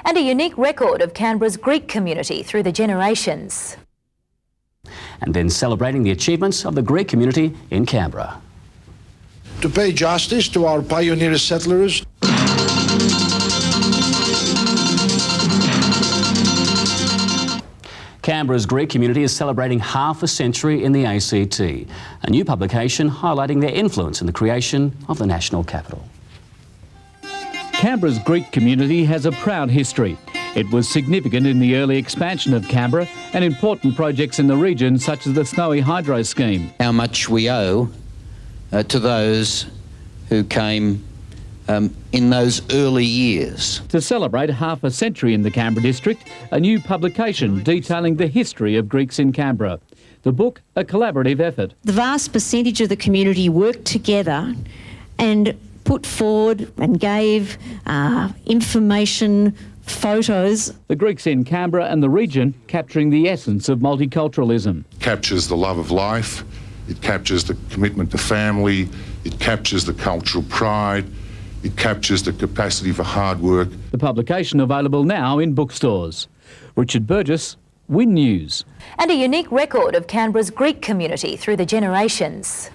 And a unique record of Canberra's Greek community through the generations. And then celebrating the achievements of the Greek community in Canberra. To pay justice to our pioneer settlers. Canberra's Greek community is celebrating half a century in the ACT, a new publication highlighting their influence in the creation of the national capital. Canberra's Greek community has a proud history. It was significant in the early expansion of Canberra and important projects in the region such as the Snowy Hydro scheme. How much we owe to those who came in those early years. To celebrate half a century in the Canberra district, a new publication detailing the history of Greeks in Canberra. The book, a collaborative effort. The vast percentage of the community worked together and put forward and gave information, photos. The Greeks in Canberra and the region capturing the essence of multiculturalism. It captures the love of life, it captures the commitment to family, it captures the cultural pride, it captures the capacity for hard work. The publication available now in bookstores. Richard Burgess, Win News. And a unique record of Canberra's Greek community through the generations.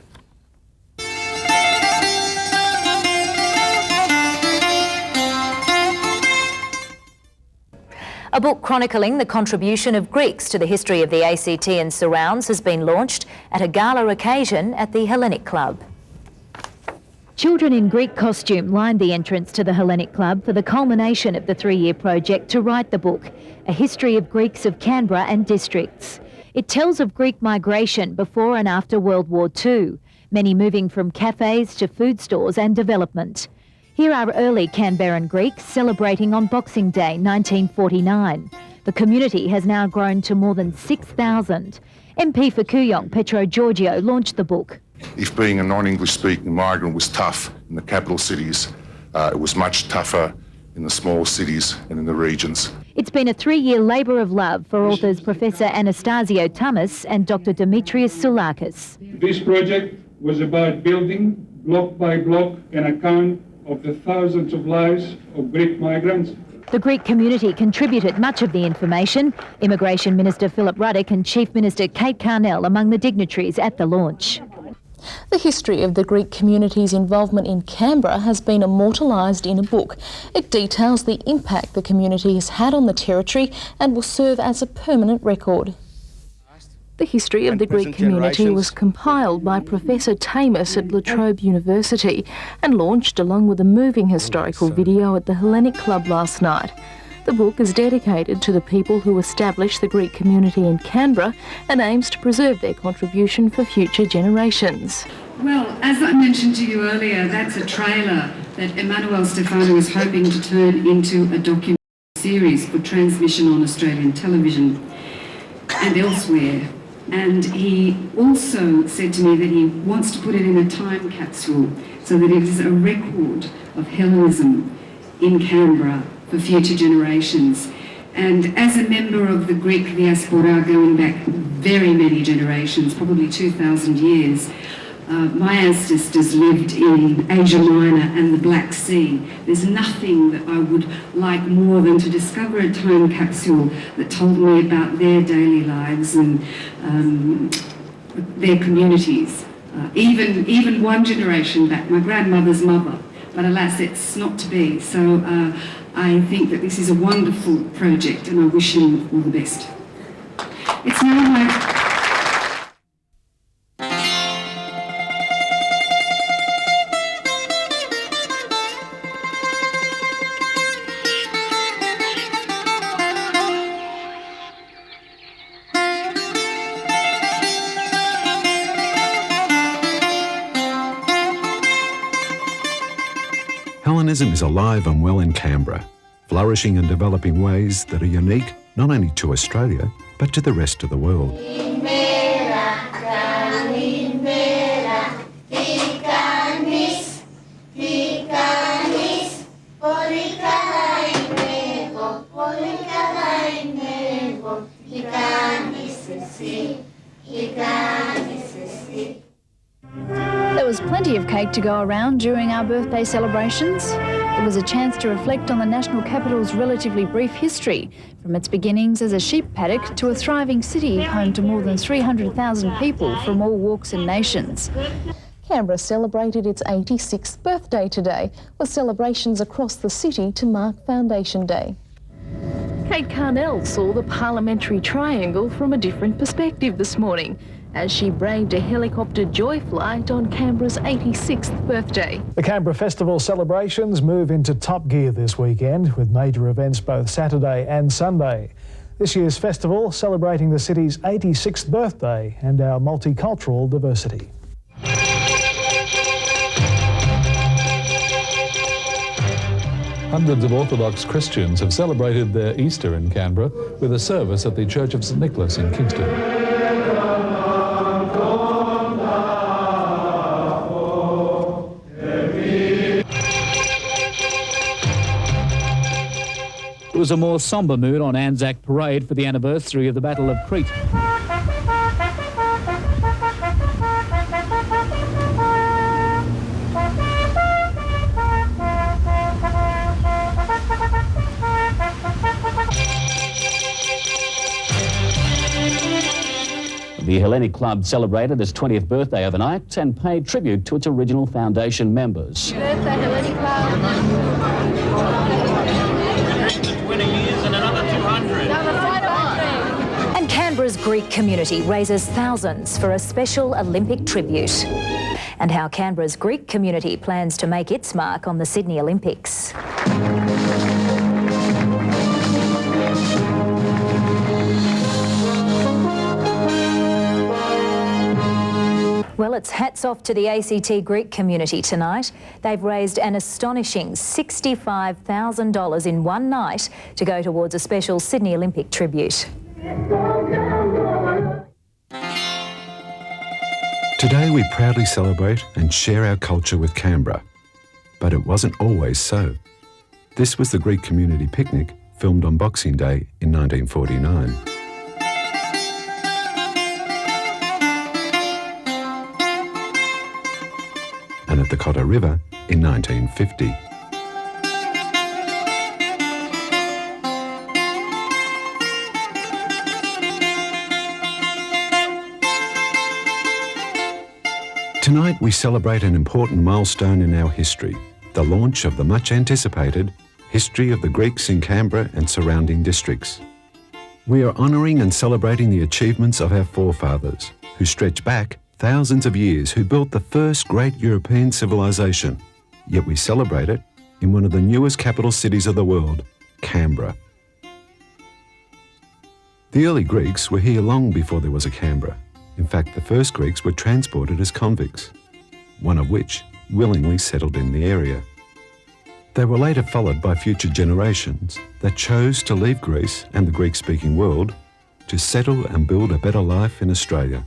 A book chronicling the contribution of Greeks to the history of the ACT and surrounds has been launched at a gala occasion at the Hellenic Club. Children in Greek costume lined the entrance to the Hellenic Club for the culmination of the 3-year project to write the book, A History of Greeks of Canberra and Districts. It tells of Greek migration before and after World War II, many moving from cafes to food stores and development. Here are early Canberran Greeks celebrating on Boxing Day 1949. The community has now grown to more than 6,000. MP for Kooyong, Petro Georgiou, launched the book. If being a non-English speaking migrant was tough in the capital cities, it was much tougher in the small cities and in the regions. It's been a 3-year labour of love for authors Professor Anastasio Tamas and Dr Demetrios Soulakis. This project was about building, block by block, an account of the thousands of lives of Greek migrants. The Greek community contributed much of the information. Immigration Minister Philip Ruddock and Chief Minister Kate Carnell among the dignitaries at the launch. The history of the Greek community's involvement in Canberra has been immortalised in a book. It details the impact the community has had on the territory and will serve as a permanent record. The history of the Greek community was compiled by Professor Tamas at La Trobe University and launched along with a moving historical video at the Hellenic Club last night. The book is dedicated to the people who established the Greek community in Canberra and aims to preserve their contribution for future generations. Well, as I mentioned to you earlier, that's a trailer that Emmanuel Stefano is hoping to turn into a documentary series for transmission on Australian television and elsewhere. And he also said to me that he wants to put it in a time capsule so that it is a record of Hellenism in Canberra for future generations. And as a member of the Greek diaspora going back very many generations, probably 2,000 years, my ancestors lived in Asia Minor and the Black Sea. There's nothing that I would like more than to discover a time capsule that told me about their daily lives and their communities. Even one generation back, my grandmother's mother, but alas, it's not to be. So I think that this is a wonderful project and I wish him all the best. It's now my... Hellenism is alive and well in Canberra, flourishing and developing ways that are unique not only to Australia, but to the rest of the world. There was plenty of cake to go around during our birthday celebrations. It was a chance to reflect on the national capital's relatively brief history, from its beginnings as a sheep paddock to a thriving city home to more than 300,000 people from all walks and nations. Canberra celebrated its 86th birthday today, with celebrations across the city to mark Foundation Day. Kate Carnell saw the parliamentary triangle from a different perspective this morning as she braved a helicopter joy flight on Canberra's 86th birthday. The Canberra Festival celebrations move into top gear this weekend, with major events both Saturday and Sunday. This year's festival celebrating the city's 86th birthday and our multicultural diversity. Hundreds of Orthodox Christians have celebrated their Easter in Canberra with a service at the Church of St Nicholas in Kingston. It was a more sombre mood on Anzac Parade for the anniversary of the Battle of Crete. The Hellenic Club celebrated its 20th birthday overnight and paid tribute to its original foundation members. Happy birthday, Hellenic Club. 20 years and another 200. And Canberra's Greek community raises thousands for a special Olympic tribute. And how Canberra's Greek community plans to make its mark on the Sydney Olympics. Well, it's hats off to the ACT Greek community tonight. They've raised an astonishing $65,000 in one night to go towards a special Sydney Olympic tribute. Today we proudly celebrate and share our culture with Canberra. But it wasn't always so. This was the Greek community picnic filmed on Boxing Day in 1949. And at the Cotter River in 1950. Tonight we celebrate an important milestone in our history, the launch of the much anticipated History of the Greeks in Canberra and surrounding districts. We are honouring and celebrating the achievements of our forefathers, who stretch back thousands of years, who built the first great European civilization, yet we celebrate it in one of the newest capital cities of the world, Canberra. The early Greeks were here long before there was a Canberra. In fact, the first Greeks were transported as convicts, one of which willingly settled in the area. They were later followed by future generations that chose to leave Greece and the Greek-speaking world to settle and build a better life in Australia.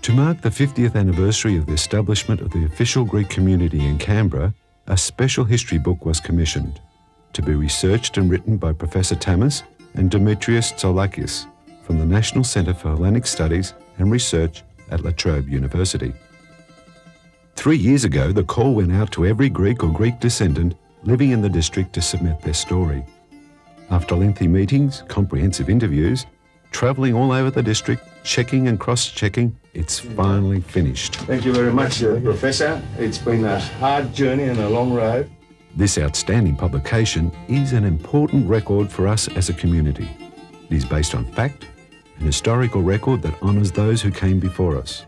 To mark the 50th anniversary of the establishment of the official Greek community in Canberra, a special history book was commissioned to be researched and written by Professor Tamas and Demetrios Tsolakis from the National Centre for Hellenic Studies and Research at La Trobe University. 3 years ago, the call went out to every Greek or Greek descendant living in the district to submit their story. After lengthy meetings, comprehensive interviews, travelling all over the district, checking and cross-checking, it's finally finished. Thank you very much, Professor. It's been a hard journey and a long road. This outstanding publication is an important record for us as a community. It is based on fact, an historical record that honours those who came before us.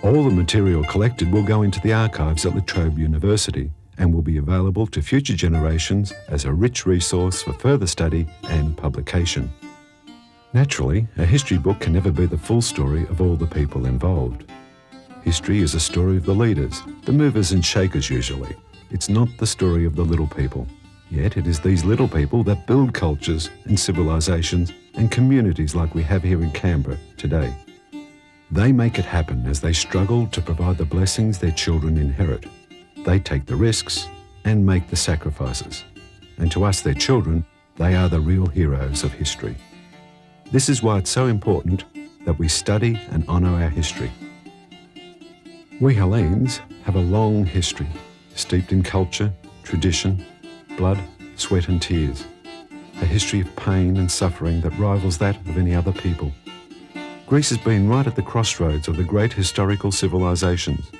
All the material collected will go into the archives at La Trobe University and will be available to future generations as a rich resource for further study and publication. Naturally, a history book can never be the full story of all the people involved. History is a story of the leaders, the movers and shakers usually. It's not the story of the little people. Yet it is these little people that build cultures and civilisations and communities like we have here in Canberra today. They make it happen as they struggle to provide the blessings their children inherit. They take the risks and make the sacrifices. And to us, their children, they are the real heroes of history. This is why it's so important that we study and honour our history. We Hellenes have a long history, steeped in culture, tradition, blood, sweat and tears. A history of pain and suffering that rivals that of any other people. Greece has been right at the crossroads of the great historical civilizations.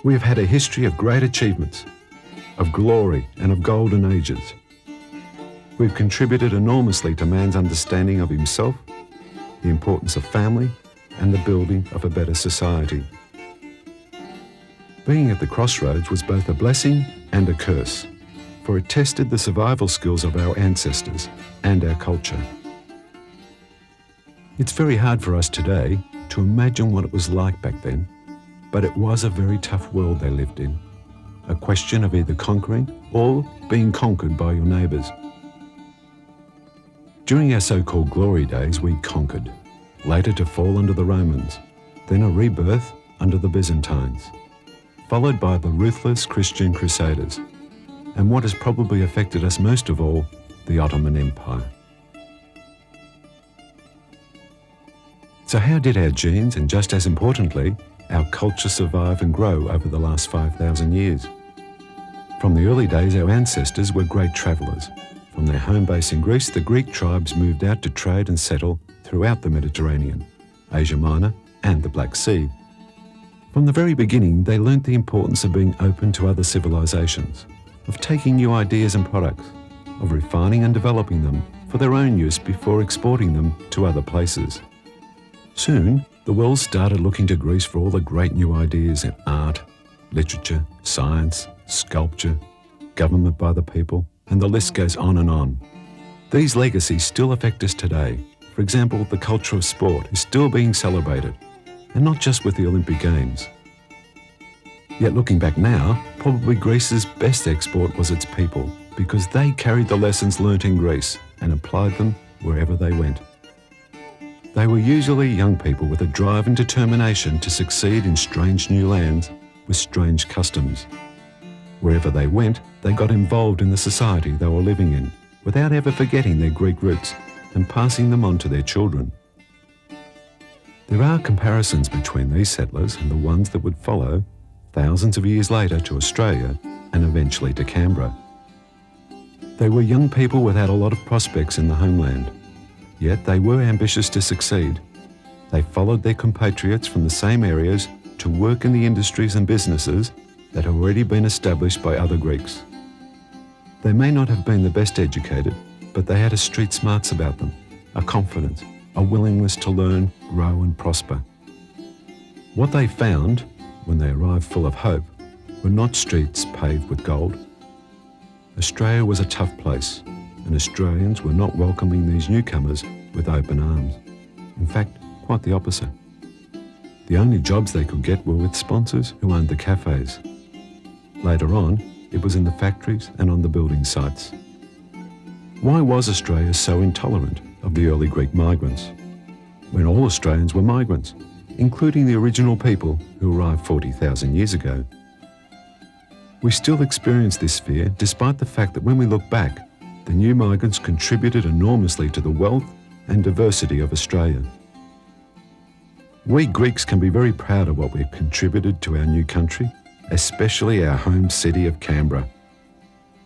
We have had a history of great achievements, of glory and of golden ages. We've contributed enormously to man's understanding of himself, the importance of family, and the building of a better society. Being at the crossroads was both a blessing and a curse, for it tested the survival skills of our ancestors and our culture. It's very hard for us today to imagine what it was like back then, but it was a very tough world they lived in. A question of either conquering or being conquered by your neighbours. During our so-called glory days, we conquered, later to fall under the Romans, then a rebirth under the Byzantines, followed by the ruthless Christian Crusaders, and what has probably affected us most of all, the Ottoman Empire. So how did our genes, and just as importantly, our culture survive and grow over the last 5,000 years? From the early days, our ancestors were great travellers. From their home base in Greece, the Greek tribes moved out to trade and settle throughout the Mediterranean, Asia Minor and the Black Sea. From the very beginning, they learnt the importance of being open to other civilizations, of taking new ideas and products, of refining and developing them for their own use before exporting them to other places. Soon, the world started looking to Greece for all the great new ideas in art, literature, science, sculpture, government by the people, and the list goes on and on. These legacies still affect us today. For example, the culture of sport is still being celebrated, and not just with the Olympic Games. Yet looking back now, probably Greece's best export was its people, because they carried the lessons learnt in Greece and applied them wherever they went. They were usually young people with a drive and determination to succeed in strange new lands with strange customs. Wherever they went, they got involved in the society they were living in, without ever forgetting their Greek roots and passing them on to their children. There are comparisons between these settlers and the ones that would follow thousands of years later to Australia and eventually to Canberra. They were young people without a lot of prospects in the homeland, yet they were ambitious to succeed. They followed their compatriots from the same areas to work in the industries and businesses that had already been established by other Greeks. They may not have been the best educated, but they had a street smarts about them, a confidence, a willingness to learn, grow and prosper. What they found, when they arrived full of hope, were not streets paved with gold. Australia was a tough place, and Australians were not welcoming these newcomers with open arms. In fact, quite the opposite. The only jobs they could get were with sponsors who owned the cafes. Later on, it was in the factories and on the building sites. Why was Australia so intolerant of the early Greek migrants, when all Australians were migrants, including the original people who arrived 40,000 years ago? We still experience this fear despite the fact that when we look back, the new migrants contributed enormously to the wealth and diversity of Australia. We Greeks can be very proud of what we've contributed to our new country, especially our home city of Canberra.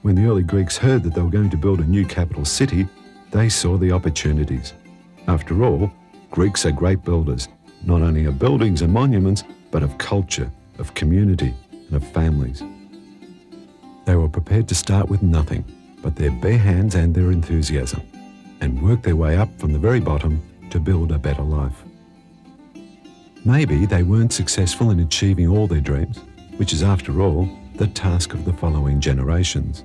When the early Greeks heard that they were going to build a new capital city, they saw the opportunities. After all, Greeks are great builders, not only of buildings and monuments, but of culture, of community, and of families. They were prepared to start with nothing but their bare hands and their enthusiasm, and work their way up from the very bottom to build a better life. Maybe they weren't successful in achieving all their dreams, which is, after all, the task of the following generations.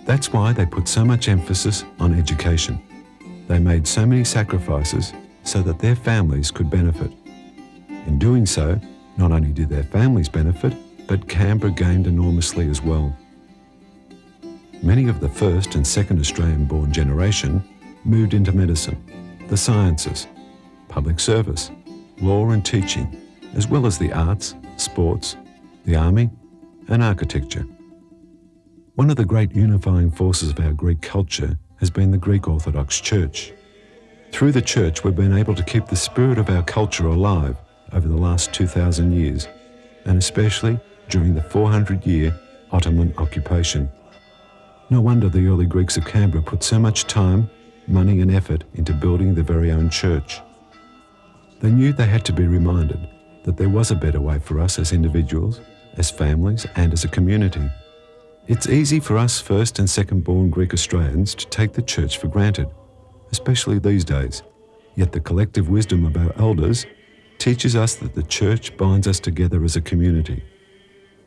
That's why they put so much emphasis on education. They made so many sacrifices so that their families could benefit. In doing so, not only did their families benefit, but Canberra gained enormously as well. Many of the first and second Australian-born generation moved into medicine, the sciences, public service, law and teaching, as well as the arts, sports, the army, and architecture. One of the great unifying forces of our Greek culture has been the Greek Orthodox Church. Through the Church, we've been able to keep the spirit of our culture alive over the last 2,000 years, and especially during the 400-year Ottoman occupation. No wonder the early Greeks of Canberra put so much time, money and effort into building their very own church. They knew they had to be reminded that there was a better way for us as individuals, as families and as a community. It's easy for us first and second born Greek Australians to take the church for granted, especially these days. Yet the collective wisdom of our elders teaches us that the church binds us together as a community.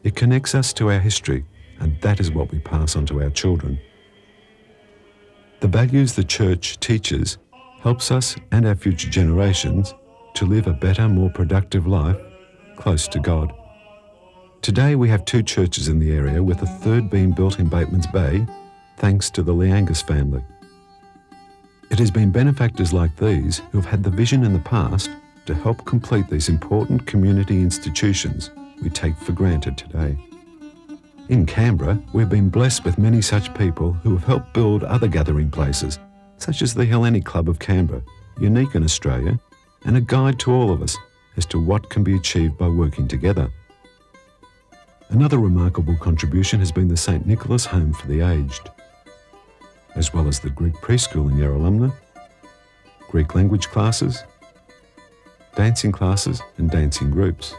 It connects us to our history, and that is what we pass on to our children. The values the church teaches helps us and our future generations to live a better, more productive life close to God. Today we have 2 churches in the area, with a third being built in Bateman's Bay, thanks to the Liangas family. It has been benefactors like these who have had the vision in the past to help complete these important community institutions we take for granted today. In Canberra, we've been blessed with many such people who have helped build other gathering places, such as the Hellenic Club of Canberra, unique in Australia, and a guide to all of us as to what can be achieved by working together. Another remarkable contribution has been the St Nicholas Home for the Aged, as well as the Greek preschool in Yarralumna, Greek language classes, dancing classes and dancing groups.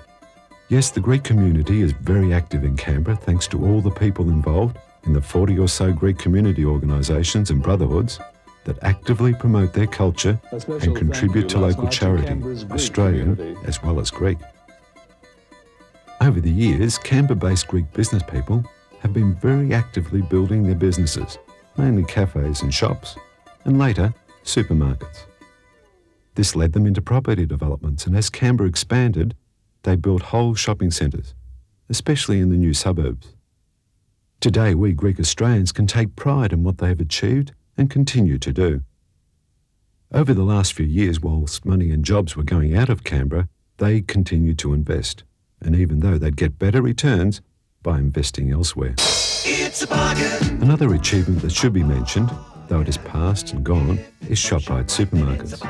Yes, the Greek community is very active in Canberra thanks to all the people involved in the 40 or so Greek community organisations and brotherhoods that actively promote their culture and contribute to local charity, Australian as well as Greek. Over the years, Canberra-based Greek business people have been very actively building their businesses, mainly cafes and shops, and later, supermarkets. This led them into property developments, and as Canberra expanded, they built whole shopping centres, especially in the new suburbs. Today, we Greek Australians can take pride in what they have achieved and continue to do. Over the last few years, whilst money and jobs were going out of Canberra, they continued to invest, and even though they'd get better returns by investing elsewhere. It's a bargain. Another achievement that should be mentioned, though it is past and gone, is ShopRite supermarkets.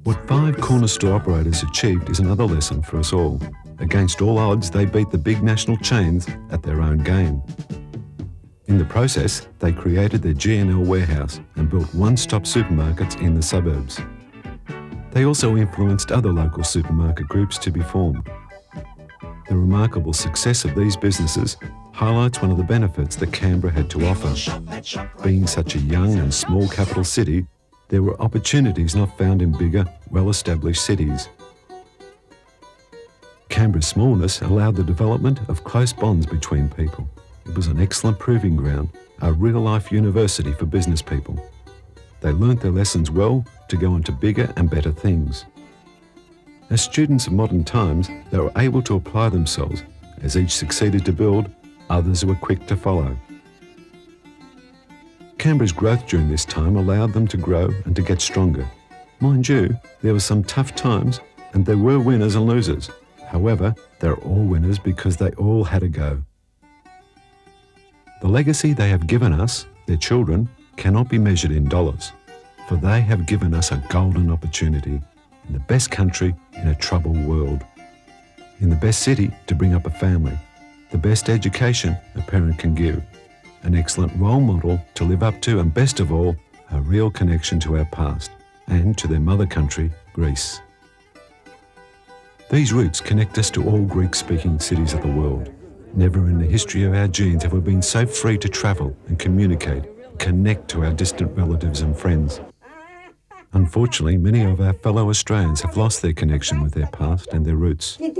What 5 corner store operators achieved is another lesson for us all. Against all odds, they beat the big national chains at their own game. In the process, they created their G&L warehouse and built one-stop supermarkets in the suburbs. They also influenced other local supermarket groups to be formed. The remarkable success of these businesses highlights one of the benefits that Canberra had to offer. Being such a young and small capital city, there were opportunities not found in bigger, well-established cities. Canberra's smallness allowed the development of close bonds between people. It was an excellent proving ground, a real-life university for business people. They learnt their lessons well to go on to bigger and better things. As students of modern times, they were able to apply themselves. As each succeeded to build, others were quick to follow. Canberra's growth during this time allowed them to grow and to get stronger. Mind you, there were some tough times and there were winners and losers. However, they're all winners because they all had a go. The legacy they have given us, their children, cannot be measured in dollars, for they have given us a golden opportunity in the best country in a troubled world, in the best city to bring up a family, the best education a parent can give, an excellent role model to live up to, and best of all, a real connection to our past and to their mother country, Greece. These roots connect us to all Greek-speaking cities of the world. Never in the history of our genes have we been so free to travel and communicate, connect to our distant relatives and friends. Unfortunately, many of our fellow Australians have lost their connection with their past and their roots. The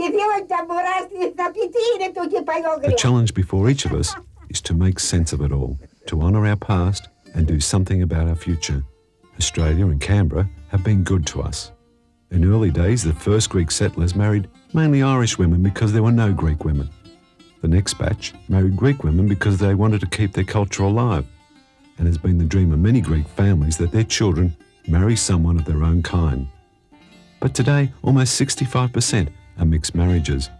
challenge before each of us is to make sense of it all, to honour our past and do something about our future. Australia and Canberra have been good to us. In early days, the first Greek settlers married mainly Irish women because there were no Greek women. The next batch married Greek women because they wanted to keep their culture alive, and has been the dream of many Greek families that their children marry someone of their own kind. But today, almost 65% are mixed marriages.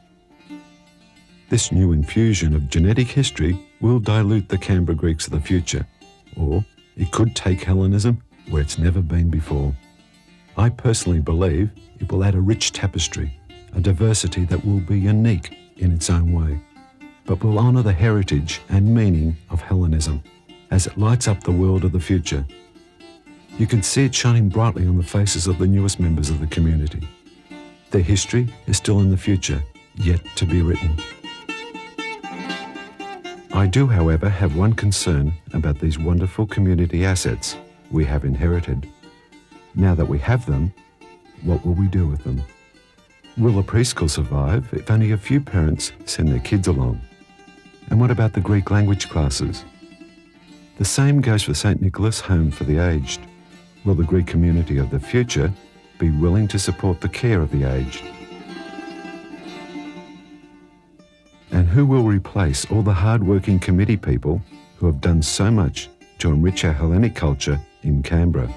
This new infusion of genetic history will dilute the Canberra Greeks of the future, or it could take Hellenism where it's never been before. I personally believe it will add a rich tapestry, a diversity that will be unique in its own way. but will honour the heritage and meaning of Hellenism as it lights up the world of the future. You can see it shining brightly on the faces of the newest members of the community. Their history is still in the future, yet to be written. I do, however, have one concern about these wonderful community assets we have inherited. Now that we have them, what will we do with them? Will a preschool survive if only a few parents send their kids along? And what about the Greek language classes? The same goes for St. Nicholas Home for the Aged. Will the Greek community of the future be willing to support the care of the aged? And who will replace all the hard-working committee people who have done so much to enrich our Hellenic culture in Canberra?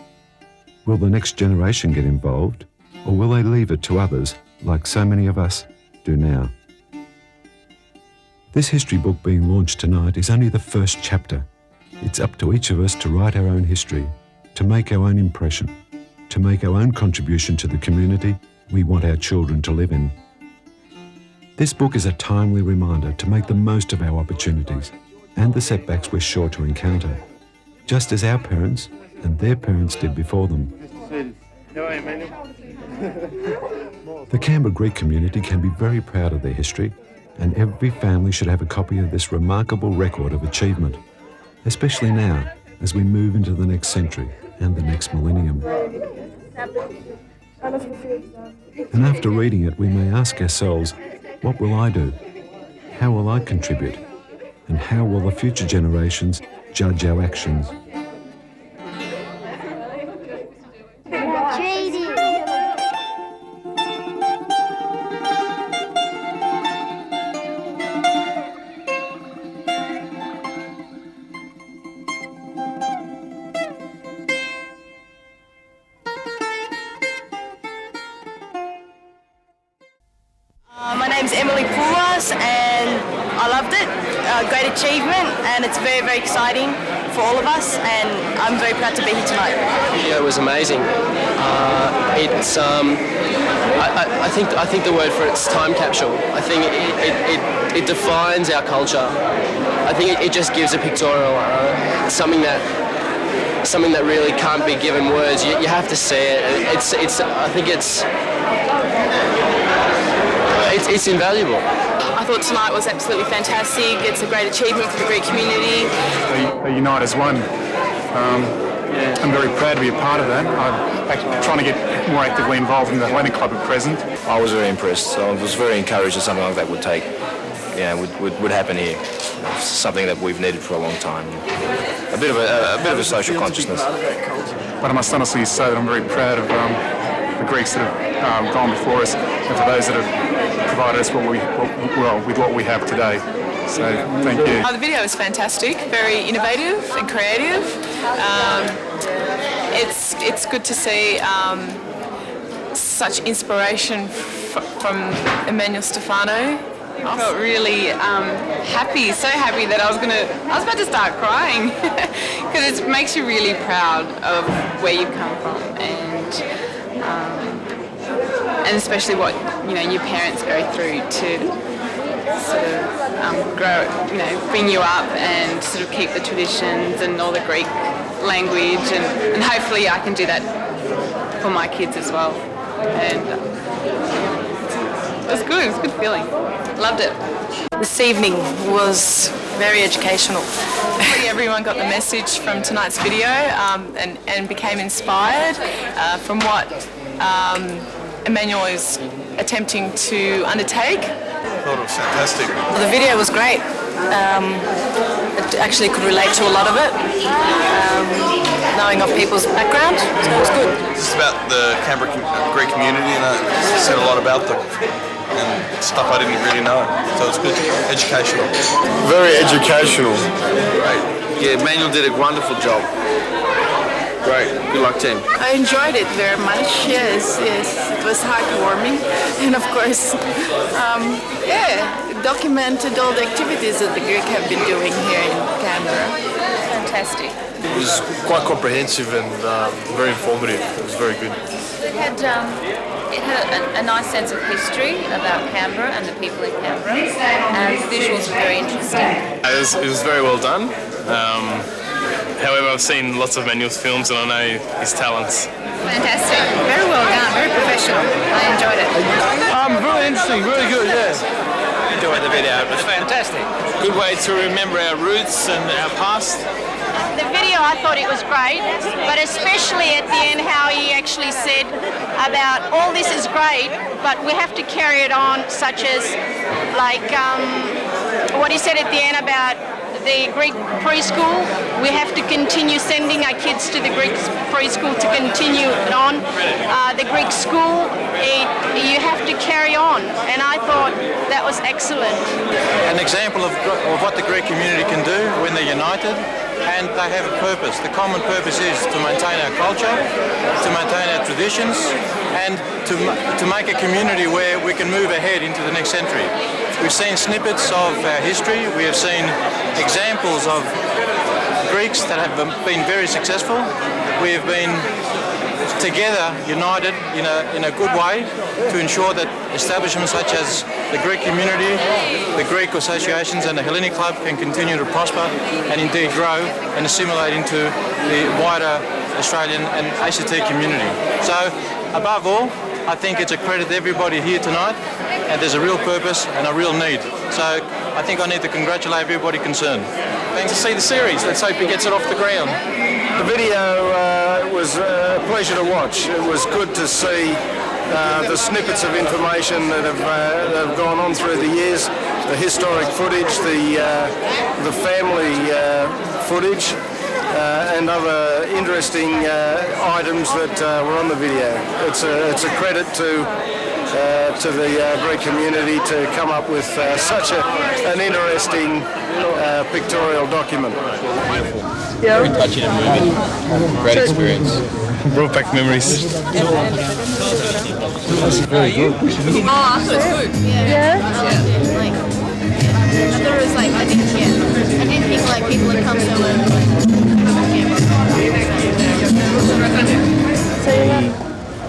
Will the next generation get involved, or will they leave it to others like so many of us do now? This history book being launched tonight is only the first chapter. It's up to each of us to write our own history, to make our own impression, to make our own contribution to the community we want our children to live in. This book is a timely reminder to make the most of our opportunities and the setbacks we're sure to encounter, just as our parents and their parents did before them. The Canberra Greek community can be very proud of their history, and every family should have a copy of this remarkable record of achievement, especially now as we move into the next century and the next millennium. And after reading it, we may ask ourselves, what will I do? How will I contribute? And how will the future generations judge our actions? And I loved it. Great achievement, and it's very, very exciting for all of us, and I'm very proud to be here tonight. Yeah, it was amazing. I think the word for it's time capsule. I think it defines our culture. I think it just gives a pictorial, something that really can't be given words. You have to see it. I think it's invaluable. I thought tonight was absolutely fantastic. It's a great achievement for the Greek community. They unite as one. I'm very proud to be a part of that. I'm actually trying to get more actively involved in the Hellenic Club at present. I was very impressed. I was very encouraged that something like that would happen here. It's something that we've needed for a long time. A bit of a social consciousness. But I must honestly say that I'm very proud of the Greeks that have gone before us, and for those that have provided us with what we have today. So thank you. The video is fantastic, very innovative and creative. It's good to see such inspiration from Emmanuel Stefano. I felt really happy, so happy that I was about to start crying because it makes you really proud of where you've come from and especially what your parents go through to sort of grow, bring you up and sort of keep the traditions and all the Greek language, and hopefully I can do that for my kids as well. And it was good. It was a good feeling. Loved it. This evening was very educational. Hopefully everyone got the message from tonight's video and became inspired from what Emmanuel is attempting to undertake. I thought it was fantastic. The video was great. It actually could relate to a lot of it, knowing of people's background, so it was good. It's about the Canberra Greek community, and I said a lot about them and stuff I didn't really know, so it's good. Educational. Very educational. Great. Yeah, Manuel did a wonderful job. Great. Good luck, team. I enjoyed it very much. Yes. It was heartwarming, and of course, documented all the activities that the Greek have been doing here in Canberra. Fantastic. It was quite comprehensive and very informative. It was very good. It had it had a nice sense of history about Canberra and the people in Canberra, and the visuals were very interesting. It was very well done. However, I've seen lots of Manuel's films and I know his talents. Fantastic. Very well done, very professional. I enjoyed it. Very interesting, really good, yeah. Enjoyed the video, it was fantastic. Good way to remember our roots and our past. The video, I thought it was great, but especially at the end how he actually said about all this is great, but we have to carry it on, such as like what he said at the end about the Greek preschool. We have to continue sending our kids to the Greek preschool to continue it on. The Greek school, you have to carry on, and I thought that was excellent. An example of what the Greek community can do when they're united, and they have a purpose. The common purpose is to maintain our culture, to maintain our traditions, and to make a community where we can move ahead into the next century. We've seen snippets of our history. We have seen examples of Greeks that have been very successful. We have been together, united in a good way to ensure that establishments such as the Greek community, the Greek associations and the Hellenic Club can continue to prosper and indeed grow and assimilate into the wider Australian and ACT community. So, above all, I think it's a credit to everybody here tonight, and there's a real purpose and a real need. So I think I need to congratulate everybody concerned. Thanks to see the series. Let's hope he gets it off the ground. The video was a pleasure to watch. It was good to see the snippets of information that have gone on through the years, the historic footage, the family footage, and other interesting items that were on the video. It's a credit to the Greek community to come up with such an interesting pictorial document. Yeah. Very touching and moving. Great experience. Brought back memories. This is very good. Oh, it's good. Yeah. Like, I thought it was like, I didn't think like people would come so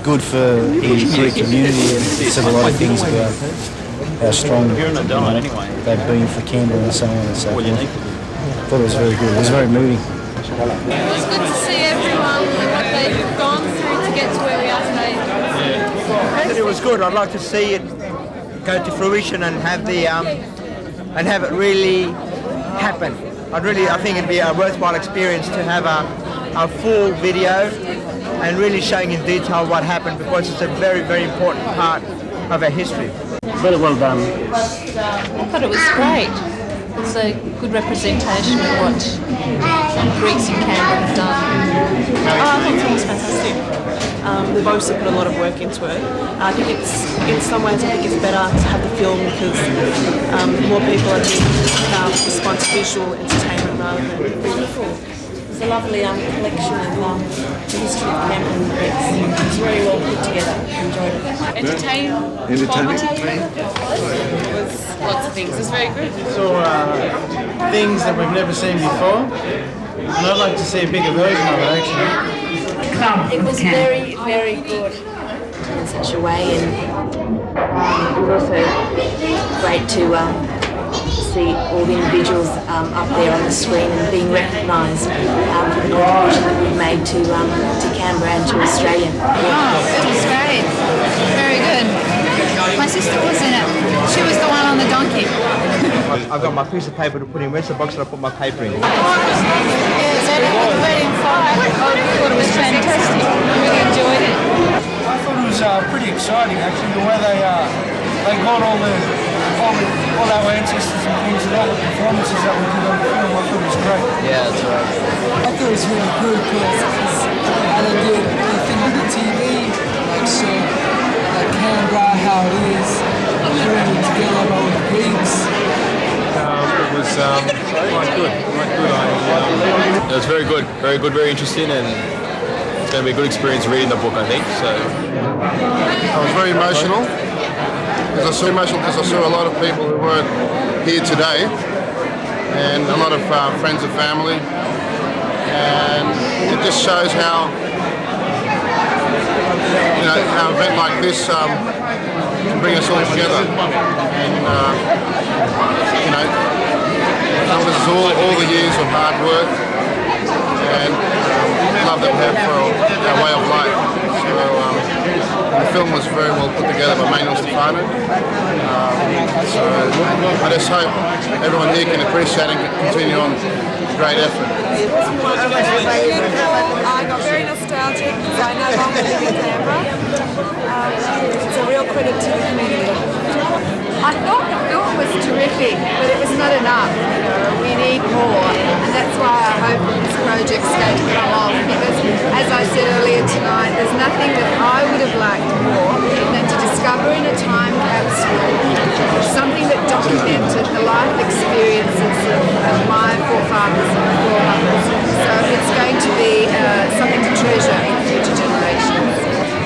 good for the Greek community, and said a lot of things about how strong they've been for Canberra and so on and so forth. I thought it was very good. It was very moving. It was good to see everyone and what they've gone through to get to where we are today. It was good. I'd like to see it go to fruition and have it really happen. I think it'd be a worthwhile experience to have a full video and really showing in detail what happened, because it's a very, very important part of our history. Very well done. I thought it was great. It's a good representation of what Greeks in Canberra have done. I think it was fantastic. They've obviously put a lot of work into it. I think in some ways I think it's better to have the film because more people are being respond to visual entertainment rather than beautiful. It's a lovely collection of the history of Canberra and the Greeks. It's very well put together. Enjoyed it. Entertaining. It was lots of things. It was very good. Saw things that we've never seen before, and I'd like to see a bigger version of it actually. It was very, very good in such a way, and it was also great to see all the individuals up there on the screen and being recognised for the contribution that we've made to Canberra and to Australia. Oh, it was great. Very good. My sister was in it. She was the one on the donkey. I've got my piece of paper to put in. Where's the box that I put my paper in? I thought it was fantastic. I really enjoyed it. I thought it was pretty exciting actually, the way they got all our ancestors and things and all the performances that we did on the film. I thought it was great. Yeah, that's right. I thought it was really good because they did everything on the TV, like so Canberra, how it is, putting it together by all the Greeks. It was quite good. It was very good, very interesting, and it's going to be a good experience reading the book, I think. So I was very emotional. I was so emotional because I saw a lot of people who weren't here today, and a lot of friends and family, and it just shows how an event like this can bring us all together, and encompasses all the years of hard work and love that we have for our way of life. So the film was very well put together by Manuel Stefano. So I just hope everyone here can appreciate and continue on great effort. I got very nostalgic because I no longer live in Canberra. It's a real credit to the community. I thought the film was terrific, but it was not enough. We need more, and that's why I hope that this project's going to come off, because as I said earlier tonight, there's nothing that I would have liked more than to discover in a time capsule something that documented the life experiences of my forefathers and foremothers. So it's going to be something to treasure in future generations.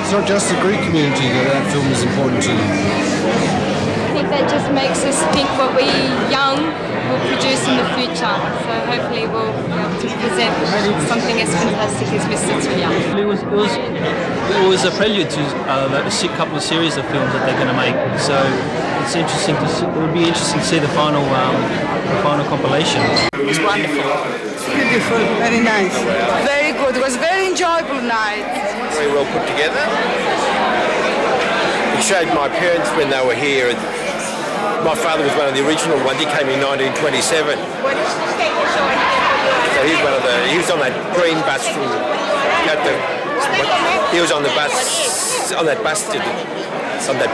It's not just the Greek community that film is important to. I think that just makes us think what we young will produce in the future. So hopefully we'll be able to present something as fantastic as Mr. Too Young. It was a prelude to a couple of series of films that they're going to make. So it's interesting to see, it would be interesting to see the final compilation. It was wonderful. Beautiful, very nice. Very good. It was a very enjoyable night. Very well put together. It showed my parents when they were here. My father was one of the original ones. He came in 1927. So he was on that green bus from. He was on the bus, on that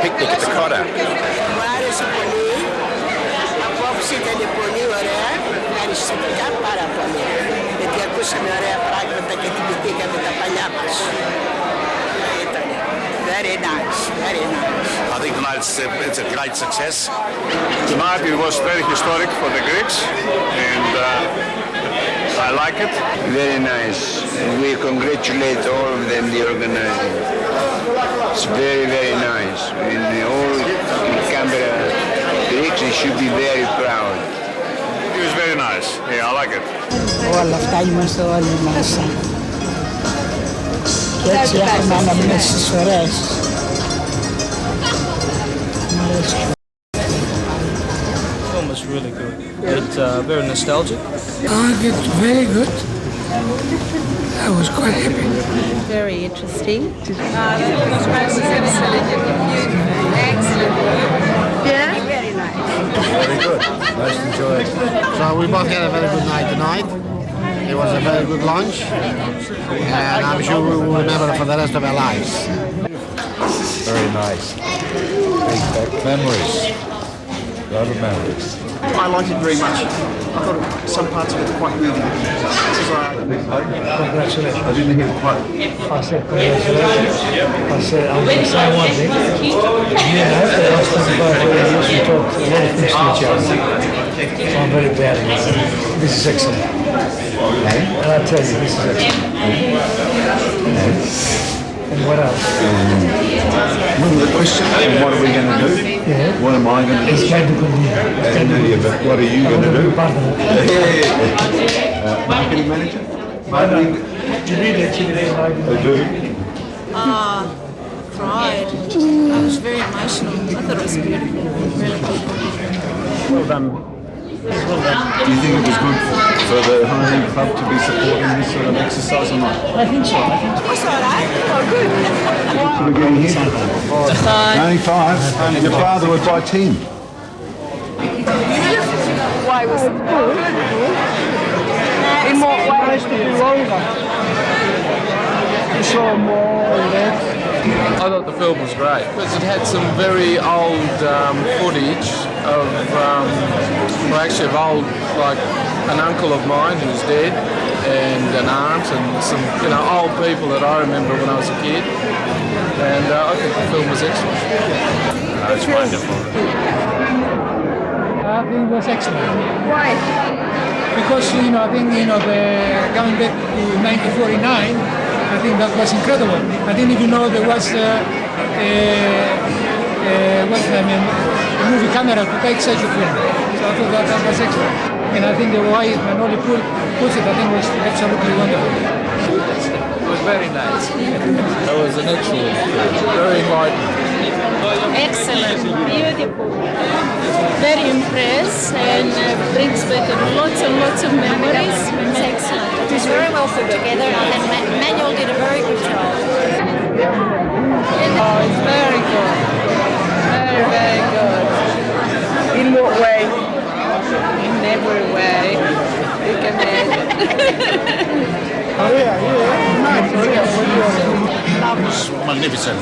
picnic at the Cotta. Very nice, very nice. I think tonight it's a great success. Tonight it was very historic for the Greeks, and I like it. Very nice. And we congratulate all of them, the organizers. It's very, very nice. And all Canberra Greeks, they should be very proud. It was very nice. Yeah, I like it. Όλα αυτά είμαστε όλοι μέσα. Και έτσι έχουμε αναμνήσεις ωραίες. Μ' αρέσει. The film was really good. It's very nostalgic. It's very good. I was quite happy. Very interesting. The film was great. It was absolutely excellent. Yeah? Very nice. Very good. Most enjoyed. So we both had a very good night tonight. It was a very good lunch, and I'm sure we will remember it for the rest of our lives. Very nice. Big back memories. A lot of memories. I liked it very much. I thought some parts of it were quite moving. Congratulations. I didn't hear quite. I said congratulations. I said I'm going to say one thing. Yeah, the last time both of us we talked a lot of things to each other. So I'm very proud of you. This is excellent. And I tell you, this is excellent. And what else? Remember the question? What are we going to do? Yeah. What am I going to do? It's going to continue. But what are you going to do? Marketing manager? Marketing? You need activity. I do. Cried. I was very emotional. I thought it was beautiful. Really good. Well done. Do you think it was good for the Hunting Club to be supporting this sort of exercise or not? I think so. What's all right? Oh, good. So we're getting here? Only 5. Your father would buy 10. Why was it good? In what ways to be longer? You saw more and that. I thought the film was great because it had some very old footage of, like an uncle of mine who's dead, and an aunt, and some old people that I remember when I was a kid. And I think the film was excellent. It's wonderful. I think it was excellent. Why? Because I think the going back to 1949. I think that was incredible. I didn't even know there was a movie camera to take such a film. So I thought that was excellent. And I think the way Manoli puts it, I think was absolutely wonderful. was very nice. That was an excellent trip. Very enlightening. Excellent, beautiful. Very impressed and brings back lots and lots of memories. It's excellent. It was very well put together and Manuel did a very good job. Oh, it's very good. Very, very good. In what way? In every way. You can imagine. Oh yeah. Nice. It was magnificent.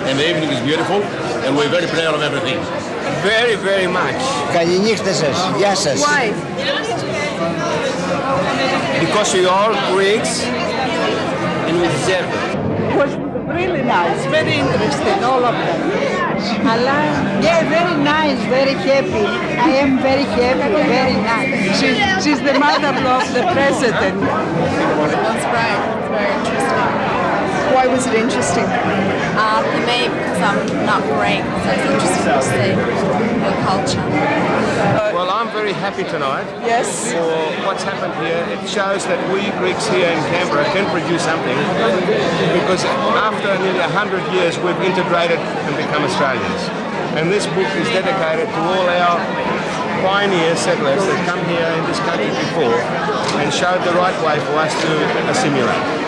And the evening is beautiful, and we're very proud of everything. Very, very much. Why? Because we are Greeks and we deserve it. It was really nice, very interesting, all of them. Yeah, very nice, very happy. I am very happy, very nice. She's the mother of the president. That's great. It's very interesting. Why was it interesting? For me, because I'm not Greek, so it's interesting to see her culture. Well, I'm very happy tonight. Yes. For what's happened here. It shows that we Greeks here in Canberra can produce something, because after nearly 100 years we've integrated and become Australians. And this book is dedicated to all our pioneer settlers that come here in this country before and showed the right way for us to assimilate.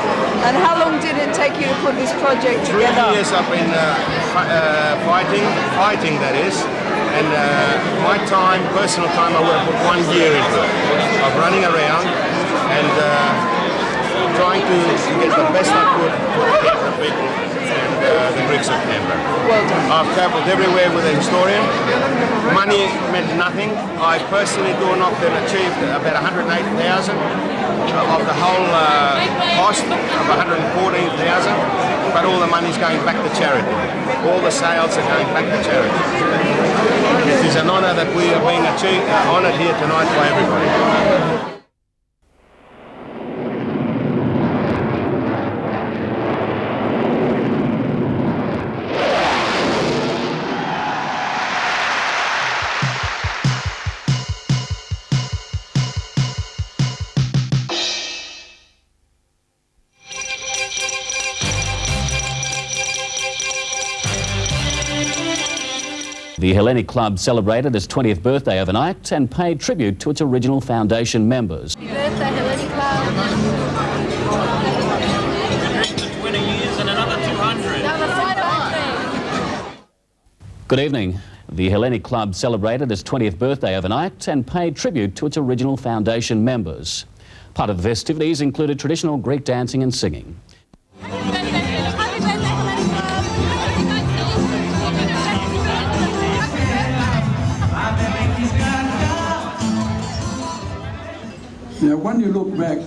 And how long did it take you to put this project 3 together? years I've been fighting that is, and my time, personal time, I would have put 1 year into it, of running around and trying to get the best I could for the Canberra people and the Greeks of Canberra. Well done. I've travelled everywhere with a historian. Money meant nothing. I personally door-knocked and achieved about 108,000 of the whole cost of 114,000, but all the money's going back to charity. All the sales are going back to charity. It is an honour that we are being honoured here tonight by everybody. The Hellenic Club celebrated its 20th birthday overnight and paid tribute to its original foundation members. Happy birthday, Hellenic Club. 20 years and another 200. Good evening. The Hellenic Club celebrated its 20th birthday overnight and paid tribute to its original foundation members. Part of the festivities included traditional Greek dancing and singing. Now, when you look back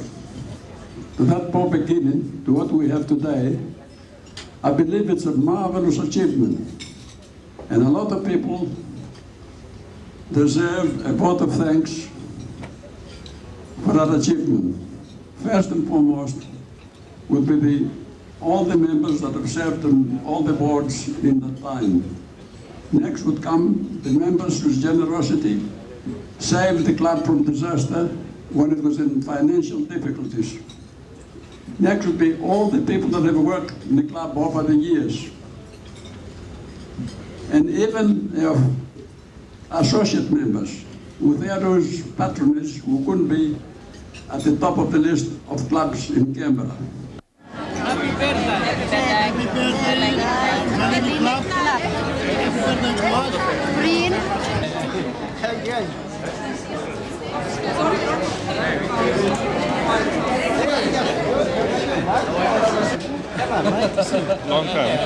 to that poor beginning, to what we have today, I believe it's a marvelous achievement. And a lot of people deserve a vote of thanks for that achievement. First and foremost would be all the members that have served on all the boards in that time. Next would come the members whose generosity saved the club from disaster when it was in financial difficulties. Next would be all the people that have worked in the club over the years. And even our associate members, without whose patronage, we couldn't be at the top of the list of clubs in Canberra. Happy birthday. Happy birthday. Happy birthday. Happy club. Happy birthday to us. Green. Okay. Long time.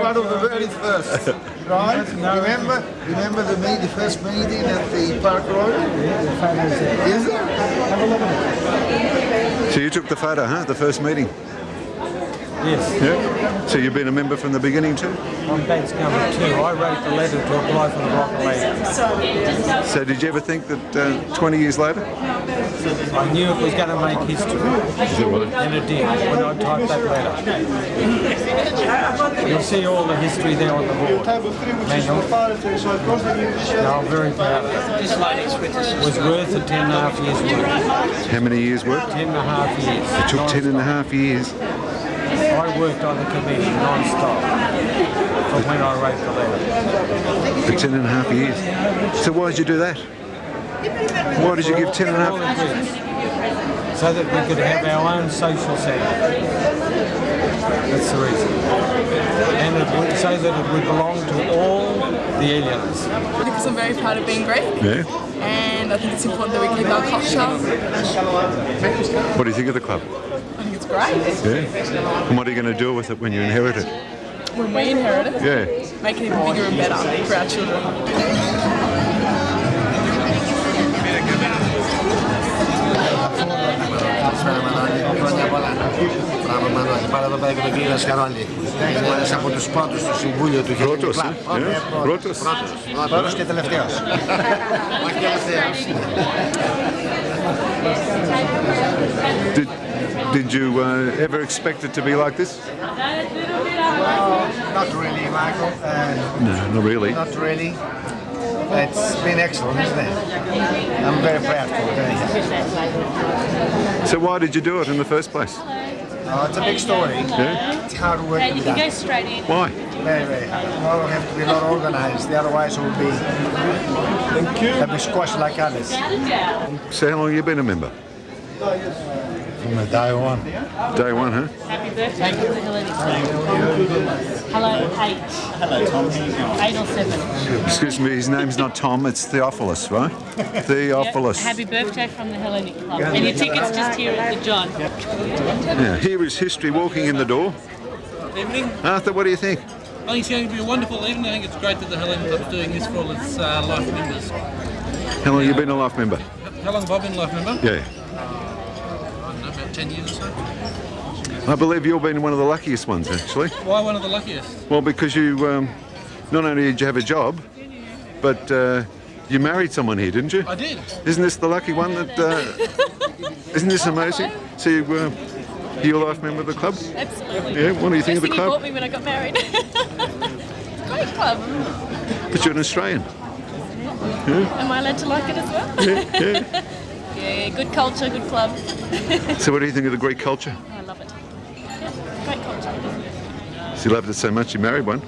One of the very first, right? Remember the first meeting at the Park Road? Is it? So you took the photo, huh? The first meeting? Yes. Yeah? So you've been a member from the beginning too? I'm batch number 2. I wrote the letter to apply for the block of land. So did you ever think that 20 years later? I knew it was going to make history. And it did when I typed that letter. You'll see all the history there on the board. Manual. No, I'm very proud of it. It was worth the 10.5 years work. How many years work? 10.5 years. It took 10.5 years. I worked on the committee non-stop from when I wrote the letter. For 10.5 years. So why did you do that? Why did you give 10.5? So that we could have our own social centre. That's the reason. And so that it would belong to all the aliens. Because I'm very proud of being Greek. Yeah. And I think it's important that we keep our culture. What do you think of the club? I think it's great. Yeah. And what are you going to do with it when you inherit it? When we inherit it, yeah. Make it even bigger and better for our children. Πάρα εδώ πέρα και τον κύριο Σκαρόλη. Είναι ένας από τους πρώτους του Συμβούλιο του Hellenic Club. Πρώτος και τελευταίος. Όχι τελευταίος. Did you ever expect it to be like this? Not really, Michael. No, not really. Not really. It's been excellent, isn't it? I'm very proud for it. So why did you do it in the first place? It's a big story. Yeah? It's hard work to be done. You can go straight in. Why? Very, very hard. Well, we have to be a lot organised. Otherwise, it will be squashed like others. So how long have you been a member? From day one. Day one, huh? Happy birthday to the Hellenic Club. Hello, 8. Hello, Tom. 8 or 7. Excuse me, his name's not Tom, it's Theophilus, right? Theophilus. Yep. Happy birthday from the Hellenic Club. And your ticket's just here at the John. Yeah, here is history walking in the door. Evening. Arthur, what do you think? I think it's going to be a wonderful evening. I think it's great that the Hellenic Club's doing this for all its life members. How long have you been a life member? How long have I been a life member? Yeah. 10 years or so. I believe you've been one of the luckiest ones, actually. Why one of the luckiest? Well, because you, not only did you have a job, but you married someone here, didn't you? I did. Isn't this the lucky one that, isn't this amazing? So you're a life member of the club? Absolutely. Yeah, what do you think of the First thing club? he bought me when I got married. Great club. But you're an Australian. Yeah. Am I allowed to like it as well? Yeah, yeah. Yeah, good culture, good club. So what do you think of the Greek culture? I love it. Yeah, great culture. So you loved it so much you married one?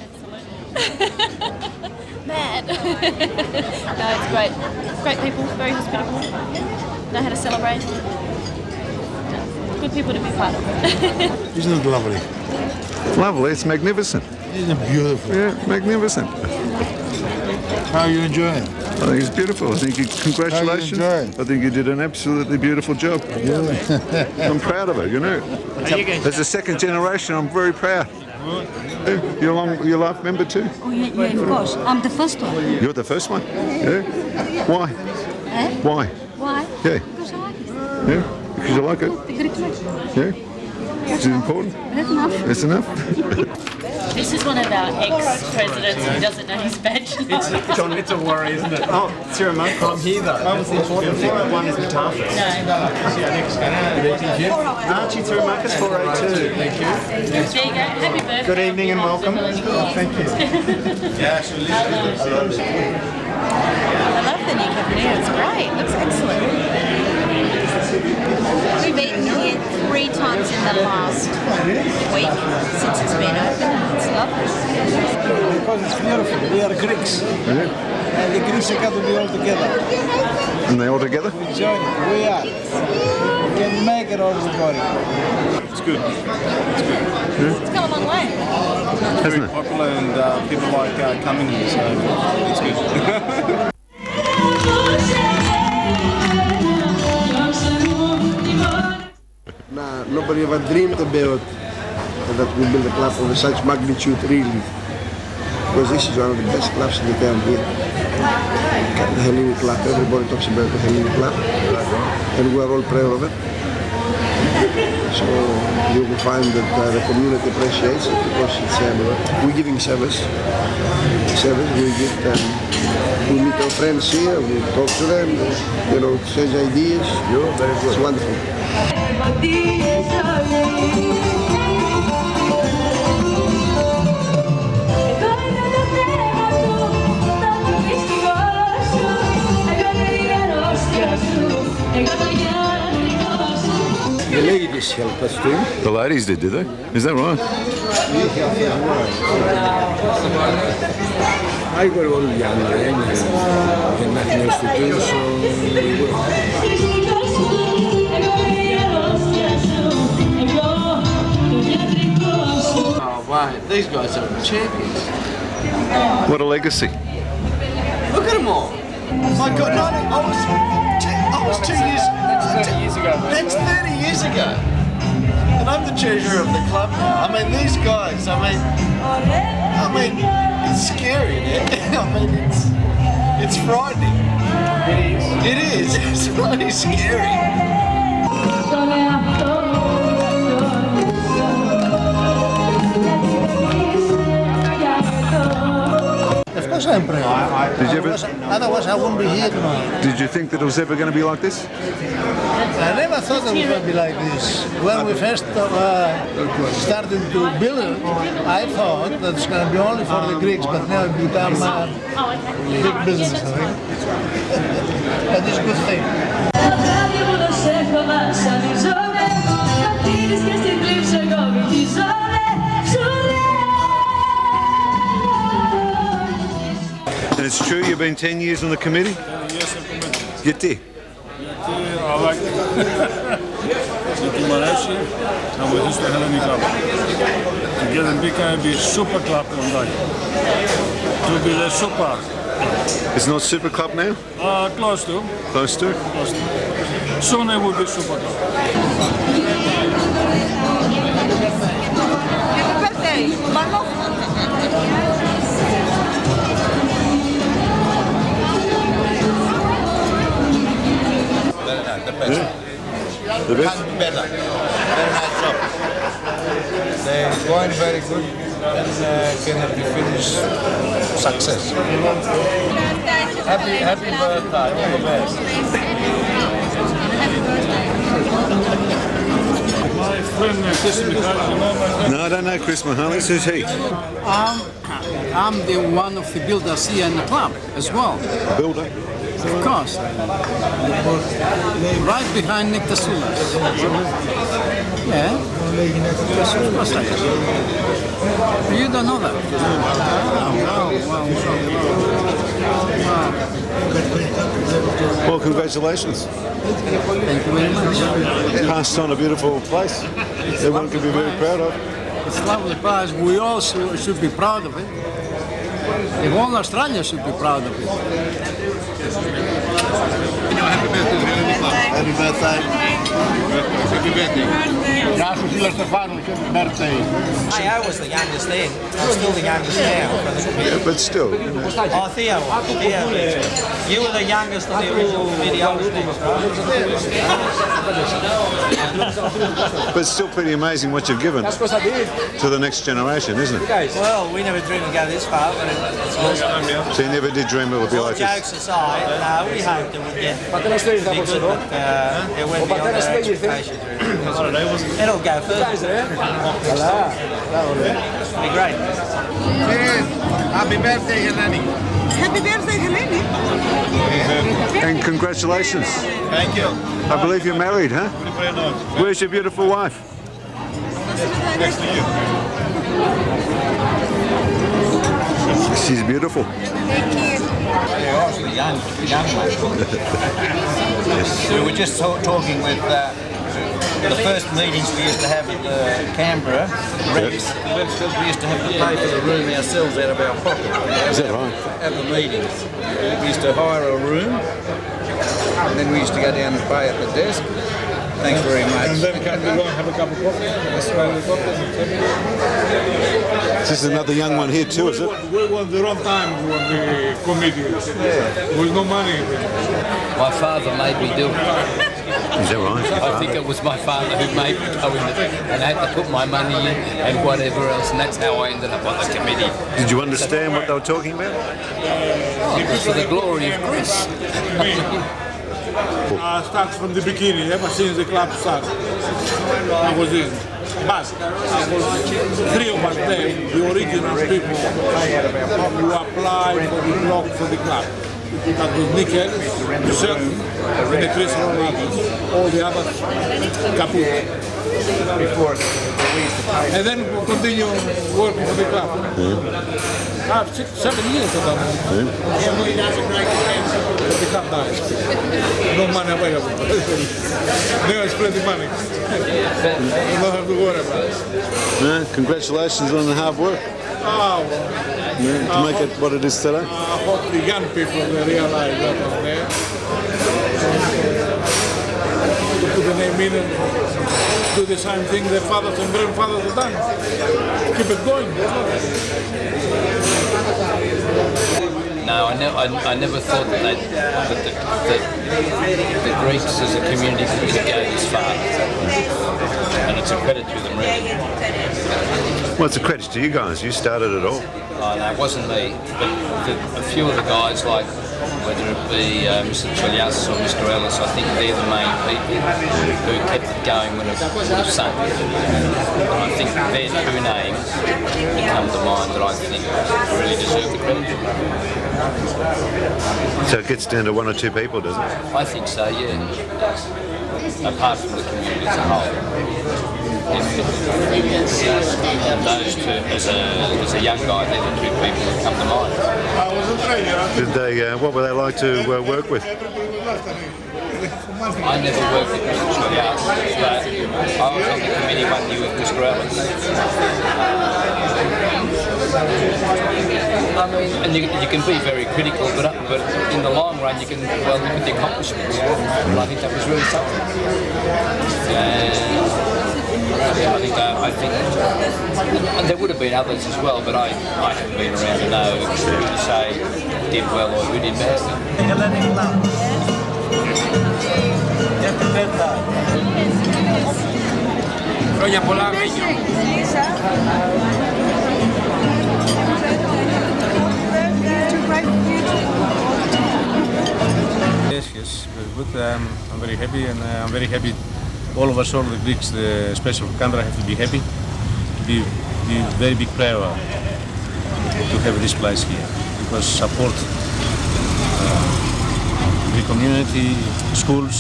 Mad. No, it's great. Great people, very hospitable. Know how to celebrate. Good people to be part of. Isn't it lovely? Lovely, it's magnificent. Isn't it beautiful? Yeah, magnificent. How are you enjoying? I think it's beautiful. I think congratulations. I think you did an absolutely beautiful job. Really? I'm proud of it, you know. As a second generation, I'm very proud. You're a life member too? Oh, yeah, of course. I'm the first one. You're the first one? Yeah. Why? Eh? Why? Why? Yeah. Because I like it. Yeah. Because you like it? The Greek life. Yeah. Is it important? That's enough. That's enough. This is one of our ex-presidents who doesn't know his badge. John, it's a worry, isn't it? Oh, Sarah Monk, I'm here though. That was the important thing. One is Metaphors. No. Archie Sarah Marcus 482. Thank you. There you go. Happy birthday. Good evening and welcome. Thank you. I love the new cabinet. It's great. It looks excellent. We've eaten here 3 times in the last week since it's been open. It's lovely. Because it's beautiful. We are Greeks. Yeah. And the Greeks are going to be all together. And they all together? We join it. We are. We can make it all everybody. It's good. It's good. It's come a long way. Very popular and people like coming here, so it's good. Nobody ever dreamed about that we build a club of such magnitude, really. Because this is one of the best clubs in the town here. The Hellenic Club, everybody talks about the Hellenic Club, and we are all proud of it. So you will find that the community appreciates it because it's we're giving service. We meet our friends here, we talk to them, exchange ideas. Very good. It's wonderful. The ladies help us too. The ladies did they? Is that right? I got all young and nothing else to do, so we will. Oh, wow, these guys are champions. What a legacy. Look at them all. My God, no, I was 2 years. That's 30 years ago. That's 30 years ago. And I'm the treasurer of the club now. I mean, these guys, I mean, it's scary, yeah? I mean, it's frightening. It is. It's really scary. Of course I'm proud. Otherwise I wouldn't be here tonight. Did you think that it was ever going to be like this? I never thought it was going to be like this. When we first started to build it, I thought that it's going to be only for the Greeks, but now it become big business, I think. But it's a good thing. And it's true you've been 10 years on the committee? Yes, I'm committed. Γιατί? I like it. Γιατί μου αρέσει να βοηθήσω το Hellenic Club. To get them big and be super club one day. To be the super. It's not super club now? Close to. Close to? Close to. Soon it will be super club. Happy birthday, Marlo. The best. Yeah. The best? Better. Very nice job. They're going very good and can be finished success. Happy birthday, all the best. My friend Chris Michalis, you know my friend? No, I don't know Chris Michalis. Who's he? I'm the one of the builders here in the club as well. A builder? Of course. Right behind Nictasulas. Yeah. Of course I am. You don't know that? Wow. Well, congratulations. Thank you very much. Passed on a beautiful place. Everyone can be very proud of. It's a lovely prize. We all should be proud of it. The whole Australia should be proud of it. Happy birthday. Happy birthday. Happy birthday. I was the youngest then. I'm still the youngest now. Yeah, but still. Oh, Theo. You were the youngest of the original committee. I was next, right? But it's still pretty amazing what you've given to the next generation, isn't it? Well, we never dreamed to go this far, but it's awesome. So you never did dream it would be like this? Jokes aside, we hoped it would get big, but it went beyond our expectations. It'll go further. It'll be great. Happy birthday, Helene. Happy birthday, Helene. And congratulations. Thank you. I believe you're married, huh? Where's your beautiful wife? Next to you. She's beautiful. Thank you. Yeah, obviously young one. We were just talking with the first meetings we used to have at the Canberra Greeks. We used to have to pay for the room ourselves out of our pocket. Is that right? At the meetings. We used to hire a room and then we used to go down and pay at the desk. Thanks very much. And then can we go and have a cup of coffee? This is another young one here too, is it? We were the wrong time when the committee. With no money. My father made me do it. Is that right? I think it was my father who made me go in and I had to put my money in and whatever else, and that's how I ended up on the committee. Did you understand what they were talking about? Oh, it was for the glory of Greece. Starts from the beginning, ever since the club started. I was in. But I was 3 of us there, the original people who applied for the block for the club. That was Nick Ellis, myself, and the Chris Ronaldo. All the others, kaput. And then we continue working for the club. I have 7 years of that. The club died. No money available. Now it's plenty money. You don't have to worry about it. No, congratulations on the hard work. Oh, to make it what it is today. I hope the young people will realize that out there. To put the name in and do the same thing their fathers and grandfathers have done. Keep it going. No, I never thought that the Greeks as a community could go this far. And it's a credit to them, really. Well, it's a credit to you guys. You started it all. Oh, no, it wasn't me. But a few of the guys, like whether it be Mr. Chilias or Mr. Ellis, I think they're the main people who kept it going when it sunk. And I think their 2 names that come to mind that I think really deserve the credit. So it gets down to 1 or 2 people, does it? I think so, yeah. Apart from the community as a whole. Those 2, as a young guy, they're the 2 people that come to mind. Did they? What were they like to work with? I never worked with Mr. Chilias, but I was on the committee 1 year with Mr. Ellis. I mean, and you can be very critical, but in the long run you can look at the accomplishments. And I think that was really something. I think and there would have been others as well, but I haven't been around to know who to say did well or who did bad. Χρόνια πολλά, Μέγιο. Yes, very good. I'm very happy, and I'm very happy. All of us, all the Greeks, especially from Canberra, have to be happy. Be very big prayer to have this place here, because support the community, schools,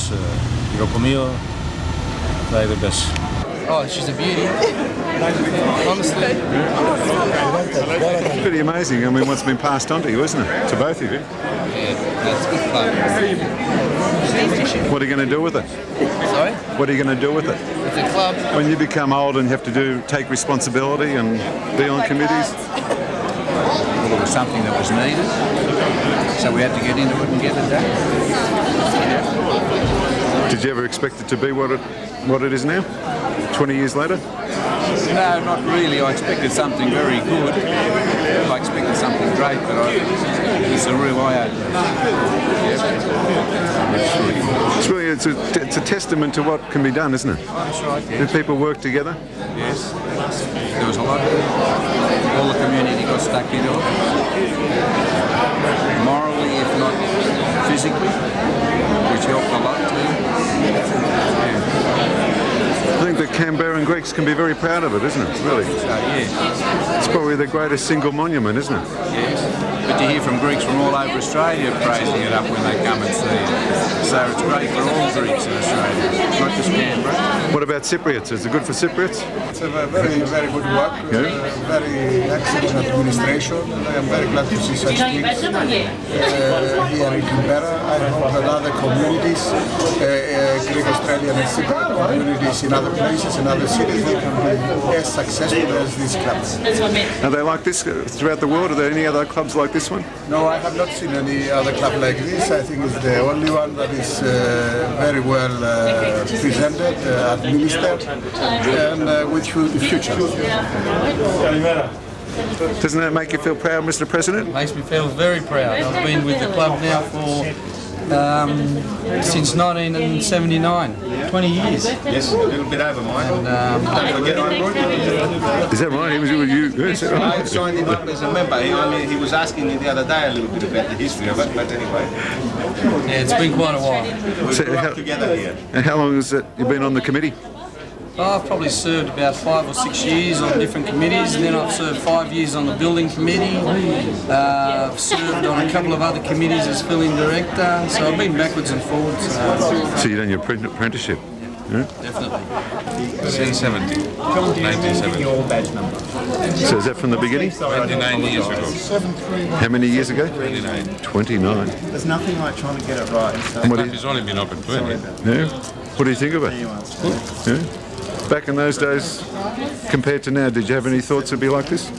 Eurocomio, try the best. Oh, she's a beauty. Honestly. It's pretty amazing. I mean, what's been passed on to you, isn't it? To both of you. Yeah, that's good fun. What are you going to do with it? Sorry? What are you going to do with it? With the club? When you become old and have to take responsibility and be on committees? Well, it was something that was needed, so we had to get into it and get it done. Did you ever expect it to be what it is now, 20 years later? No, not really. I expected something very good. I expected something great, but it's a real eye-opener. It's a testament to what can be done, isn't it? Oh, that's right, yes. Did people work together? Yes. There was a lot. All the community got stuck into it. Morally, if not physically, which helped a lot too. I think the Canberran Greeks can be very proud of it, isn't it? Really? So, yeah. It's probably the greatest single monument, isn't it? Yes. But you hear from Greeks from all over Australia praising it up when they come and see it. So it's great for all Greeks in Australia, not just Canberra. What about Cypriots? Is it good for Cypriots? It's a very, very good work, very excellent administration, and I am very glad to see such things here in Canberra. I hope that other communities, Greek Australian and Cypriot communities in other places, in other cities, they can be as successful as these clubs. Are they like this throughout the world? Are there any other clubs like this one? No, I have not seen any other club like this. I think it's the only one that is very well presented, administered, and with future. Doesn't that make you feel proud, Mr. President? Makes me feel very proud. I've been with the club now for Since 1979, 20 years. Yes, a little bit over mine. And, don't forget I brought you. Is that right? He was with you? Yes, is that right? I signed him up as a member. He was asking me the other day a little bit about the history of it, but anyway. Yeah, it's been quite a while. We grew up together here. And how long has it you been on the committee? I've probably served about 5 or 6 years on different committees, and then I've served 5 years on the building committee. I've served on a couple of other committees as filling director, so I've been backwards and forwards. So you've done your apprenticeship? Yeah? Definitely. Since 1970. So is that from the beginning? 29 years ago. How many years ago? 29. 29. There's nothing like trying to get it right. So. What do you- It's only been open 20. Yeah? What do you think of it? Yeah? Back in those days, compared to now, did you have any thoughts it'd be like this?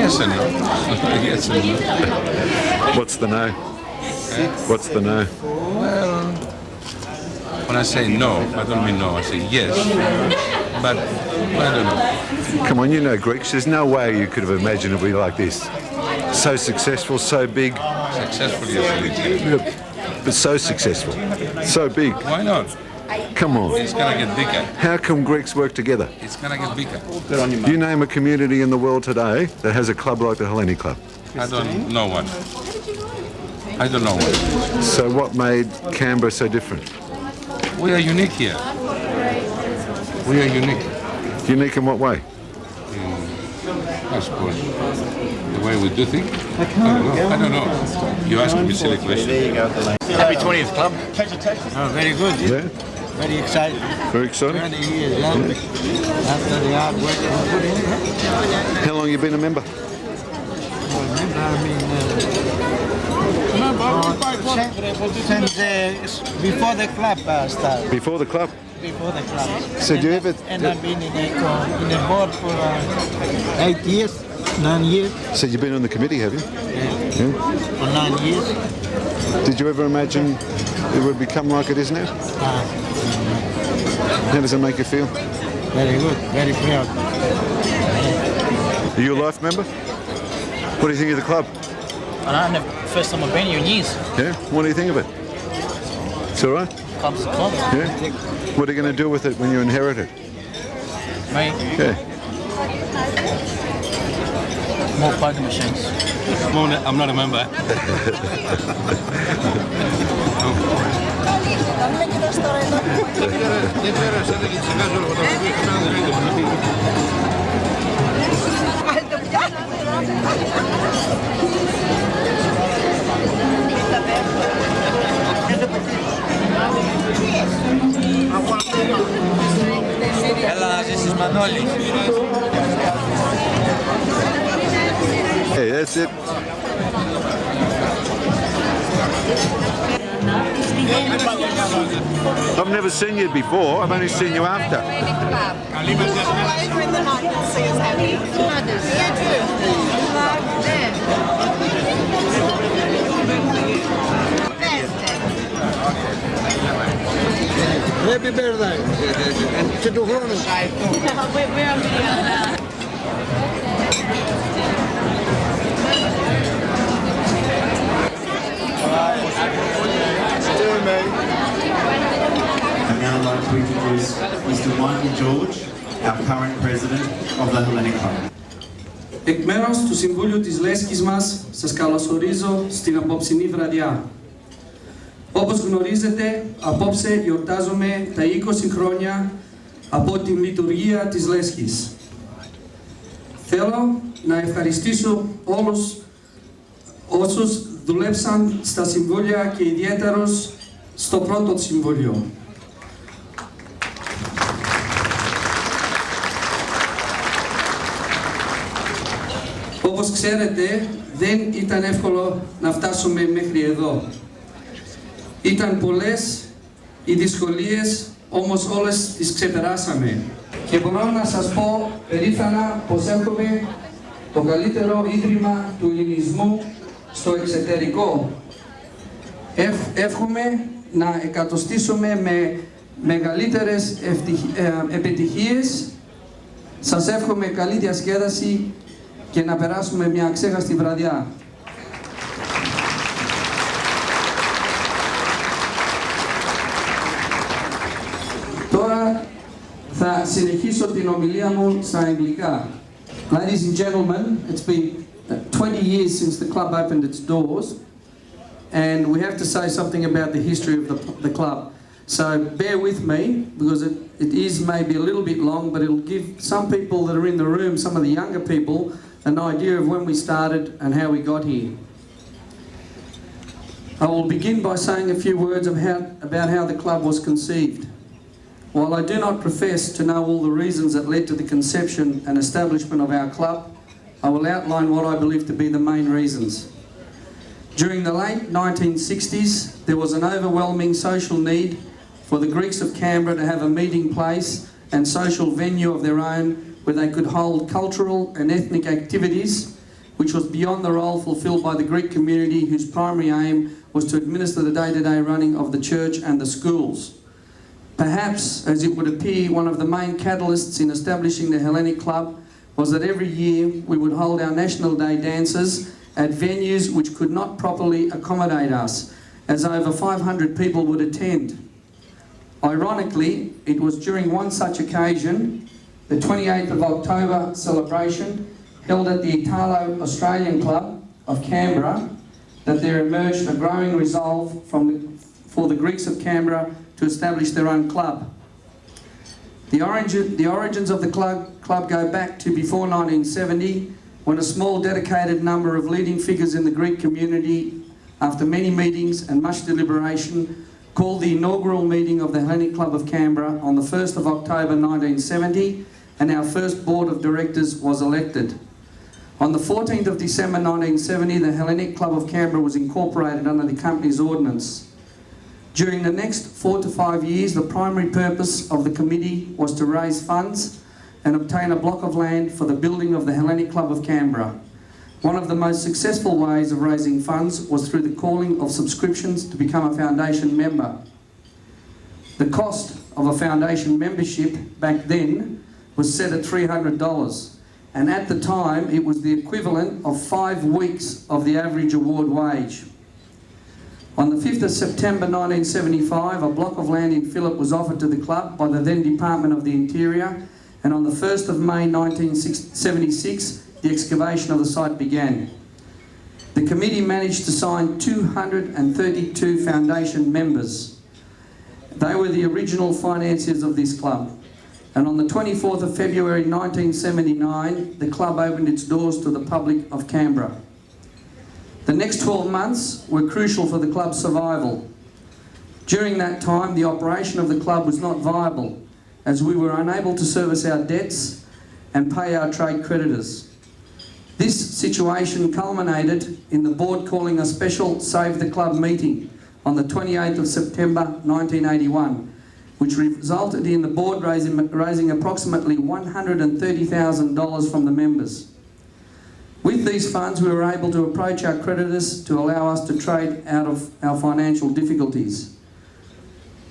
Yes and no. Yes and no. What's the no? What's the no? Well, when I say no, I don't mean no, I say yes. But I don't know. Come on, you know Greeks. There's no way you could have imagined it would be like this. So successful, so big. Successful, yes, But so successful, so big. Why not? Come on. It's gonna get bigger. How can Greeks work together? It's gonna get bigger. You name a community in the world today that has a club like the Hellenic Club. I don't know one. I don't know one. So what made Canberra so different? We are unique here. We are unique. Unique in what way? I suppose the way we do things. I don't know. You ask me a silly question. There you go. Happy 20th club. Oh, very good. Yeah. Very excited. Very exciting. 20 years, yeah. After the hard work that we put in. How long you been a member? Since before the club started. Before the club? Before the club. So do you ever... And I've been in the board for 8 years, 9 years. So you've been on the committee, have you? Yeah. For 9 years. Did you ever imagine it would become like it is now? How does it make you feel? Very good, very proud. Are you a life member? What do you think of the club? I'm the first time I've been here in years. Yeah? What do you think of it? It's all right? Club's a club. Yeah? What are you going to do with it when you inherit it? Me? Yeah. More poker machines. I'm not a member. Hello, this is Manoli. Hey, that's it. I've never seen you before. I've only seen you after. Later in the night, you'll see us happy. Happy birthday. And to the We're on video now. I'd now like to introduce Mr. Michael George, our current president of the Hellenic Club. Εκ μέρους του Συμβούλιου της Λέσχης μας, σας καλωσορίζω στην απόψινή βραδιά. Όπως γνωρίζετε, απόψε γιορτάζουμε τα 20 χρόνια από την λειτουργία της Λέσχης. Θέλω να ευχαριστήσω όλους όσους δουλέψαν στα Συμβούλια και ιδιαίτερος στο πρώτο Συμβούλιο. Όπως ξέρετε, δεν ήταν εύκολο να φτάσουμε μέχρι εδώ. Ήταν πολλές οι δυσκολίες, όμως όλες τις ξεπεράσαμε. Και μπορώ να σας πω περήφανα πως έχουμε το καλύτερο ίδρυμα του ελληνισμού στο εξωτερικό. Εύχομαι να εκατοστήσουμε με μεγαλύτερες επιτυχίες. Σας εύχομαι καλή διασκέδαση και να περάσουμε μια αξέχαστη βραδιά. Θα συνεχίσω την ομιλία μου στα αγγλικά. Ladies and gentlemen, it's been 20 years since the club opened its doors, and we have to say something about the history of the club. So bear with me, because it is maybe a little bit long, but it'll give some people that are in the room, some of the younger people, an idea of when we started and how we got here. I will begin by saying a few words about how the club was conceived. While I do not profess to know all the reasons that led to the conception and establishment of our club, I will outline what I believe to be the main reasons. During the late 1960s, there was an overwhelming social need for the Greeks of Canberra to have a meeting place and social venue of their own where they could hold cultural and ethnic activities, which was beyond the role fulfilled by the Greek community, whose primary aim was to administer the day-to-day running of the church and the schools. Perhaps, as it would appear, one of the main catalysts in establishing the Hellenic Club was that every year we would hold our National Day dances at venues which could not properly accommodate us, as over 500 people would attend. Ironically, it was during one such occasion, the 28th of October celebration, held at the Italo-Australian Club of Canberra, that there emerged a growing resolve for the Greeks of Canberra to establish their own club. The origins of the club go back to before 1970, when a small dedicated number of leading figures in the Greek community, after many meetings and much deliberation, called the inaugural meeting of the Hellenic Club of Canberra on the 1st of October 1970, and our first board of directors was elected. On the 14th of December 1970, the Hellenic Club of Canberra was incorporated under the company's ordinance. During the next 4 to 5 years, the primary purpose of the committee was to raise funds and obtain a block of land for the building of the Hellenic Club of Canberra. One of the most successful ways of raising funds was through the calling of subscriptions to become a foundation member. The cost of a foundation membership back then was set at $300, and at the time it was the equivalent of 5 weeks of the average award wage. On the 5th of September 1975, a block of land in Phillip was offered to the club by the then Department of the Interior, and on the 1st of May 1976, the excavation of the site began. The committee managed to sign 232 foundation members. They were the original financiers of this club. And on the 24th of February 1979, the club opened its doors to the public of Canberra. The next 12 months were crucial for the club's survival. During that time, the operation of the club was not viable, as we were unable to service our debts and pay our trade creditors. This situation culminated in the board calling a special Save the Club meeting on the 28th of September 1981, which resulted in the board raising approximately $130,000 from the members. With these funds, we were able to approach our creditors to allow us to trade out of our financial difficulties.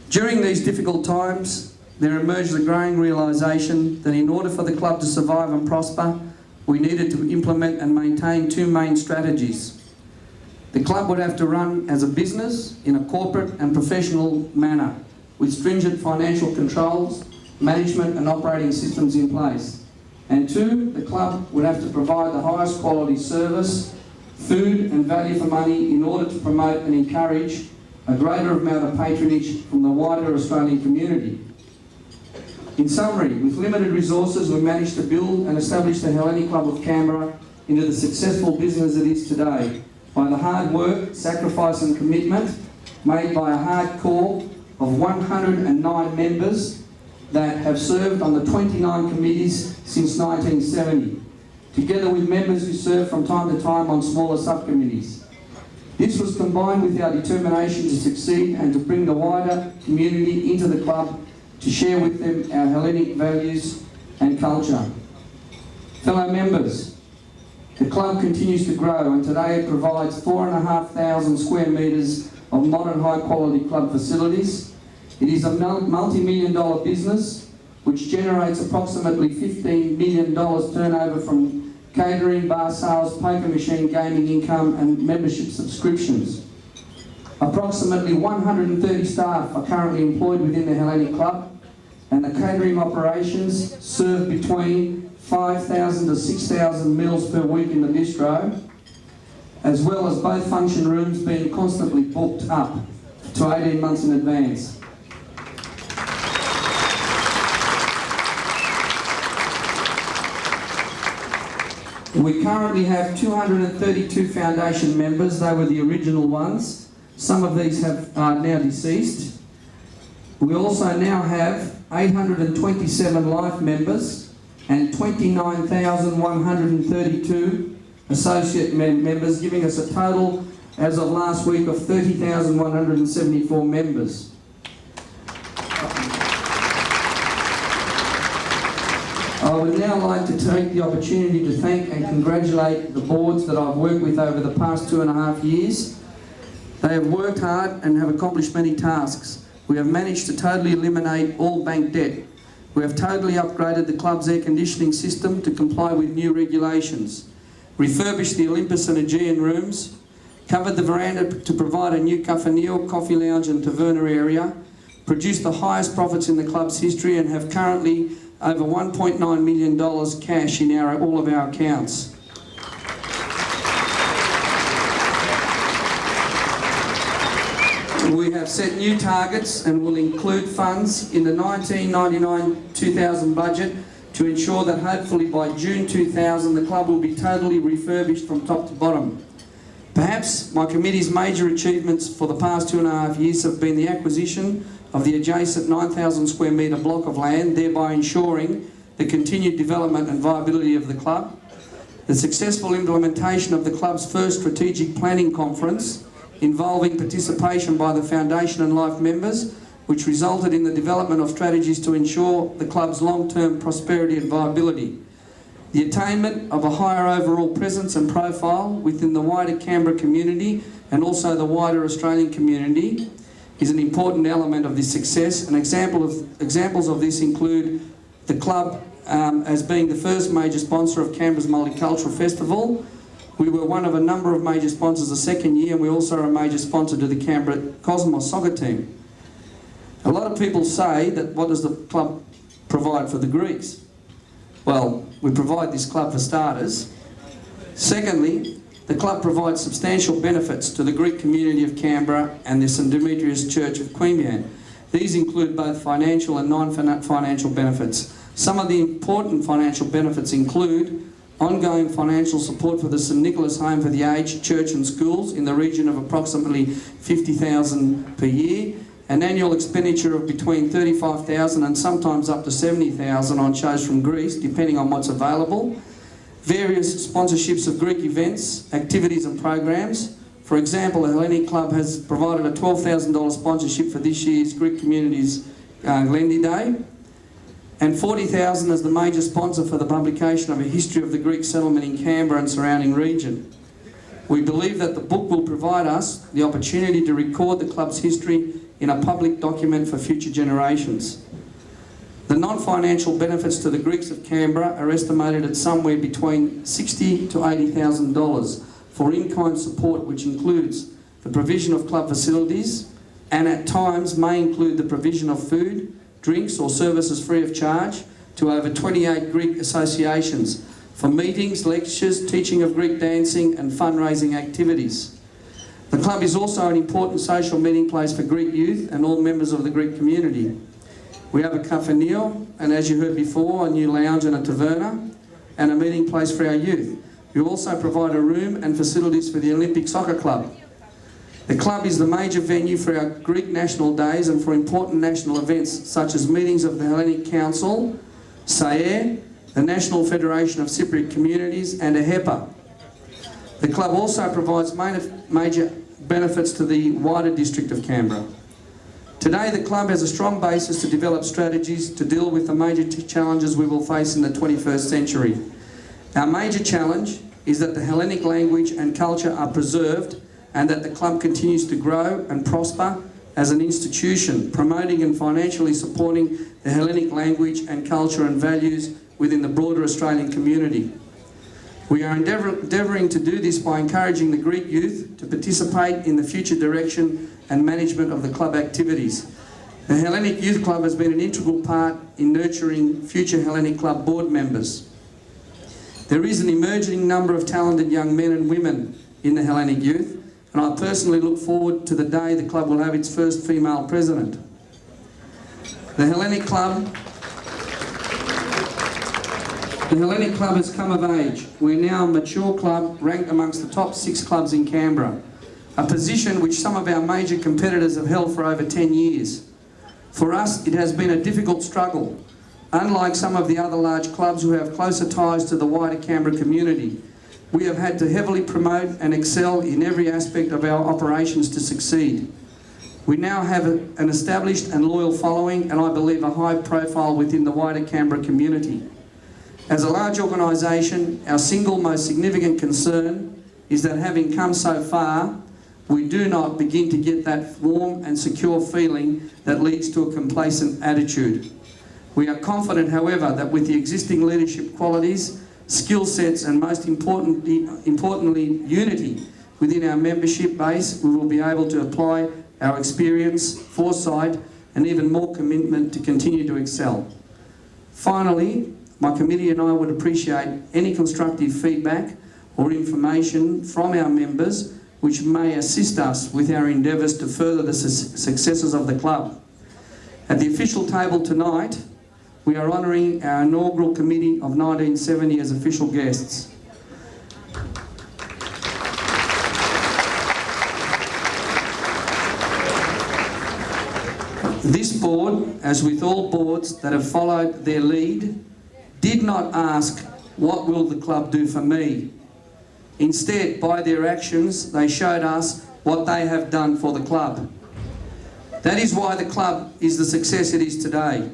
During these difficult times, there emerged the growing realisation that in order for the club to survive and prosper, we needed to implement and maintain 2 main strategies. The club would have to run as a business in a corporate and professional manner, with stringent financial controls, management and operating systems in place. And 2, the club would have to provide the highest quality service, food and value for money in order to promote and encourage a greater amount of patronage from the wider Australian community. In summary, with limited resources, we managed to build and establish the Hellenic Club of Canberra into the successful business it is today by the hard work, sacrifice and commitment made by a hard core of 109 members that have served on the 29 committees since 1970, together with members who serve from time to time on smaller subcommittees. This was combined with our determination to succeed and to bring the wider community into the club to share with them our Hellenic values and culture. Fellow members, the club continues to grow, and today it provides 4,500 square metres of modern high-quality club facilities. It is a multi-million-dollar business which generates approximately $15 million turnover from catering, bar sales, poker machine gaming income and membership subscriptions. Approximately 130 staff are currently employed within the Hellenic Club, and the catering operations serve between 5,000 to 6,000 meals per week in the bistro, as well as both function rooms being constantly booked up to 18 months in advance. We currently have 232 foundation members. They were the original ones. Some of these are now deceased. We also now have 827 life members and 29,132 associate members, giving us a total as of last week of 30,174 members. I would now like to take the opportunity to thank and congratulate the boards that I've worked with over the past 2.5 years. They have worked hard and have accomplished many tasks. We have managed to totally eliminate all bank debt. We have totally upgraded the club's air conditioning system to comply with new regulations, refurbished the Olympus and Aegean rooms, covered the veranda to provide a new cafeteria, coffee lounge and taverna area, produced the highest profits in the club's history, and have currently over $1.9 million cash in all of our accounts. We have set new targets and will include funds in the 1999-2000 budget to ensure that hopefully by June 2000 the club will be totally refurbished from top to bottom. Perhaps my committee's major achievements for the past 2.5 years have been the acquisition of the adjacent 9,000 square metre block of land, thereby ensuring the continued development and viability of the club, the successful implementation of the club's first strategic planning conference involving participation by the foundation and life members, which resulted in the development of strategies to ensure the club's long-term prosperity and viability, the attainment of a higher overall presence and profile within the wider Canberra community and also the wider Australian community is an important element of this success. And examples of this include the club as being the first major sponsor of Canberra's Multicultural Festival. We were one of a number of major sponsors the second year, and we also are a major sponsor to the Canberra Cosmos soccer team. A lot of people say that what does the club provide for the Greeks? Well, we provide this club for starters. Secondly, the club provides substantial benefits to the Greek community of Canberra and the St Demetrius Church of Queanbeyan. These include both financial and non-financial benefits. Some of the important financial benefits include ongoing financial support for the St Nicholas Home for the Aged, church and schools in the region of approximately $50,000 per year, an annual expenditure of between $35,000 and sometimes up to $70,000 on shows from Greece, depending on what's available, various sponsorships of Greek events, activities and programs. For example, the Hellenic Club has provided a $12,000 sponsorship for this year's Greek Communities Glendy Day, and $40,000 as the major sponsor for the publication of a history of the Greek settlement in Canberra and surrounding region. We believe that the book will provide us the opportunity to record the club's history in a public document for future generations. The non-financial benefits to the Greeks of Canberra are estimated at somewhere between $60,000 to $80,000 for in-kind support, which includes the provision of club facilities and at times may include the provision of food, drinks or services free of charge to over 28 Greek associations for meetings, lectures, teaching of Greek dancing and fundraising activities. The club is also an important social meeting place for Greek youth and all members of the Greek community. We have a cafeteria and, as you heard before, a new lounge and a taverna and a meeting place for our youth. We also provide a room and facilities for the Olympic Soccer Club. The club is the major venue for our Greek national days and for important national events such as meetings of the Hellenic Council, SAER, the National Federation of Cypriot Communities and AHEPA. The club also provides major benefits to the wider district of Canberra. Today the club has a strong basis to develop strategies to deal with the major challenges we will face in the 21st century. Our major challenge is that the Hellenic language and culture are preserved and that the club continues to grow and prosper as an institution, promoting and financially supporting the Hellenic language and culture and values within the broader Australian community. We are endeavouring to do this by encouraging the Greek youth to participate in the future direction and management of the club activities. The Hellenic Youth Club has been an integral part in nurturing future Hellenic Club board members. There is an emerging number of talented young men and women in the Hellenic Youth, and I personally look forward to the day the club will have its first female president. The Hellenic Club has come of age. We're now a mature club ranked amongst the top 6 clubs in Canberra, a position which some of our major competitors have held for over 10 years. For us, it has been a difficult struggle. Unlike some of the other large clubs who have closer ties to the wider Canberra community, we have had to heavily promote and excel in every aspect of our operations to succeed. We now have an established and loyal following, and I believe a high profile within the wider Canberra community. As a large organisation, our single most significant concern is that having come so far, we do not begin to get that warm and secure feeling that leads to a complacent attitude. We are confident, however, that with the existing leadership qualities, skill sets and most importantly, unity within our membership base, we will be able to apply our experience, foresight and even more commitment to continue to excel. Finally, my committee and I would appreciate any constructive feedback or information from our members which may assist us with our endeavours to further the successes of the club. At the official table tonight, we are honouring our inaugural committee of 1970 as official guests. This board, as with all boards that have followed their lead, did not ask, what will the club do for me? Instead, by their actions, they showed us what they have done for the club. That is why the club is the success it is today.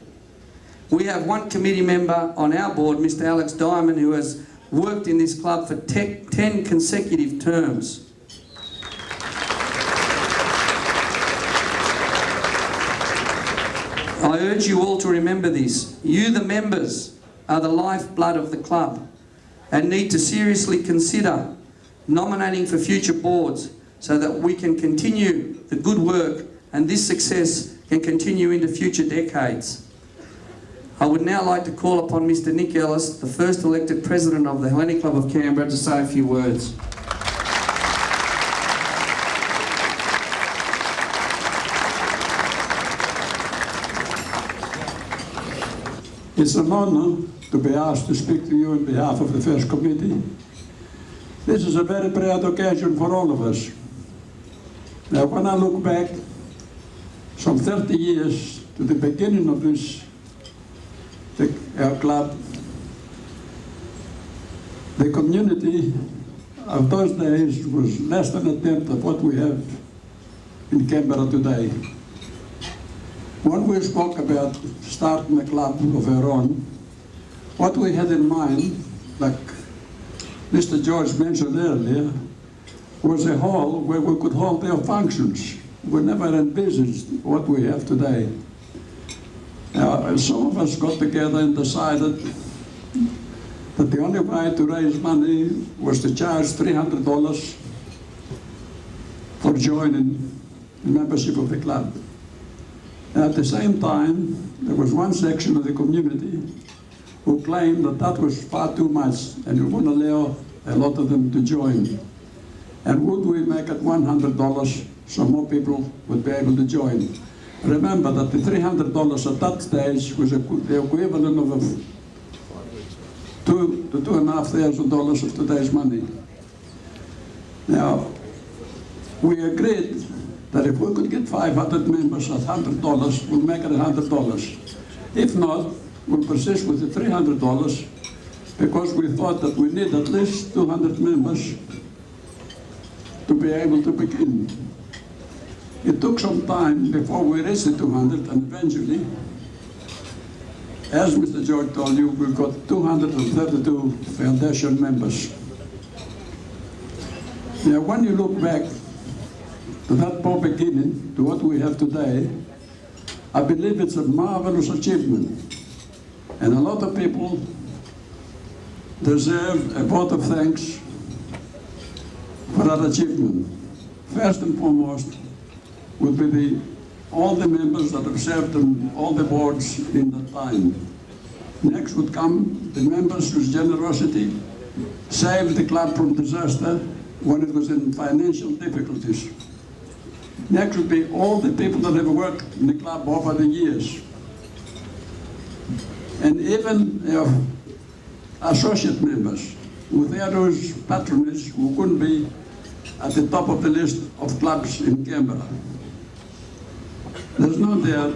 We have one committee member on our board, Mr. Alex Diamond, who has worked in this club for 10 consecutive terms. I urge you all to remember this. You, the members, are the lifeblood of the club and need to seriously consider nominating for future boards so that we can continue the good work and this success can continue into future decades. I would now like to call upon Mr. Nick Ellis, the first elected President of the Hellenic Club of Canberra, to say a few words. It's an honour to be asked to speak to you on behalf of the First Committee. This is a very proud occasion for all of us. Now, when I look back some 30 years to the beginning of our club, the community of those days was less than a tenth of what we have in Canberra today. When we spoke about starting a club of our own, what we had in mind, like Mr. George mentioned earlier, was a hall where we could hold our functions. We never envisaged what we have today. Now, some of us got together and decided that the only way to raise money was to charge $300 for joining the membership of the club. At the same time, there was one section of the community who claimed that that was far too much and we wouldn't allow a lot of them to join. And would we make it $100 so more people would be able to join? Remember that the $300 at that stage was the equivalent of $2,000 to $2,500 of today's money. Now, we agreed that if we could get 500 members at $100, we'll make it $100. If not, we'll persist with the $300 because we thought that we need at least 200 members to be able to begin. It took some time before we reached the 200, and eventually, as Mr. George told you, we got 232 foundation members. Now, when you look back to that poor beginning, to what we have today, I believe it's a marvelous achievement. And a lot of people deserve a vote of thanks for that achievement. First and foremost would be the all the members that have served on all the boards in that time. Next would come the members whose generosity saved the club from disaster when it was in financial difficulties. Next would be all the people that have worked in the club over the years. And even associate members, without whose patronage, we couldn't be at the top of the list of clubs in Canberra. There's no doubt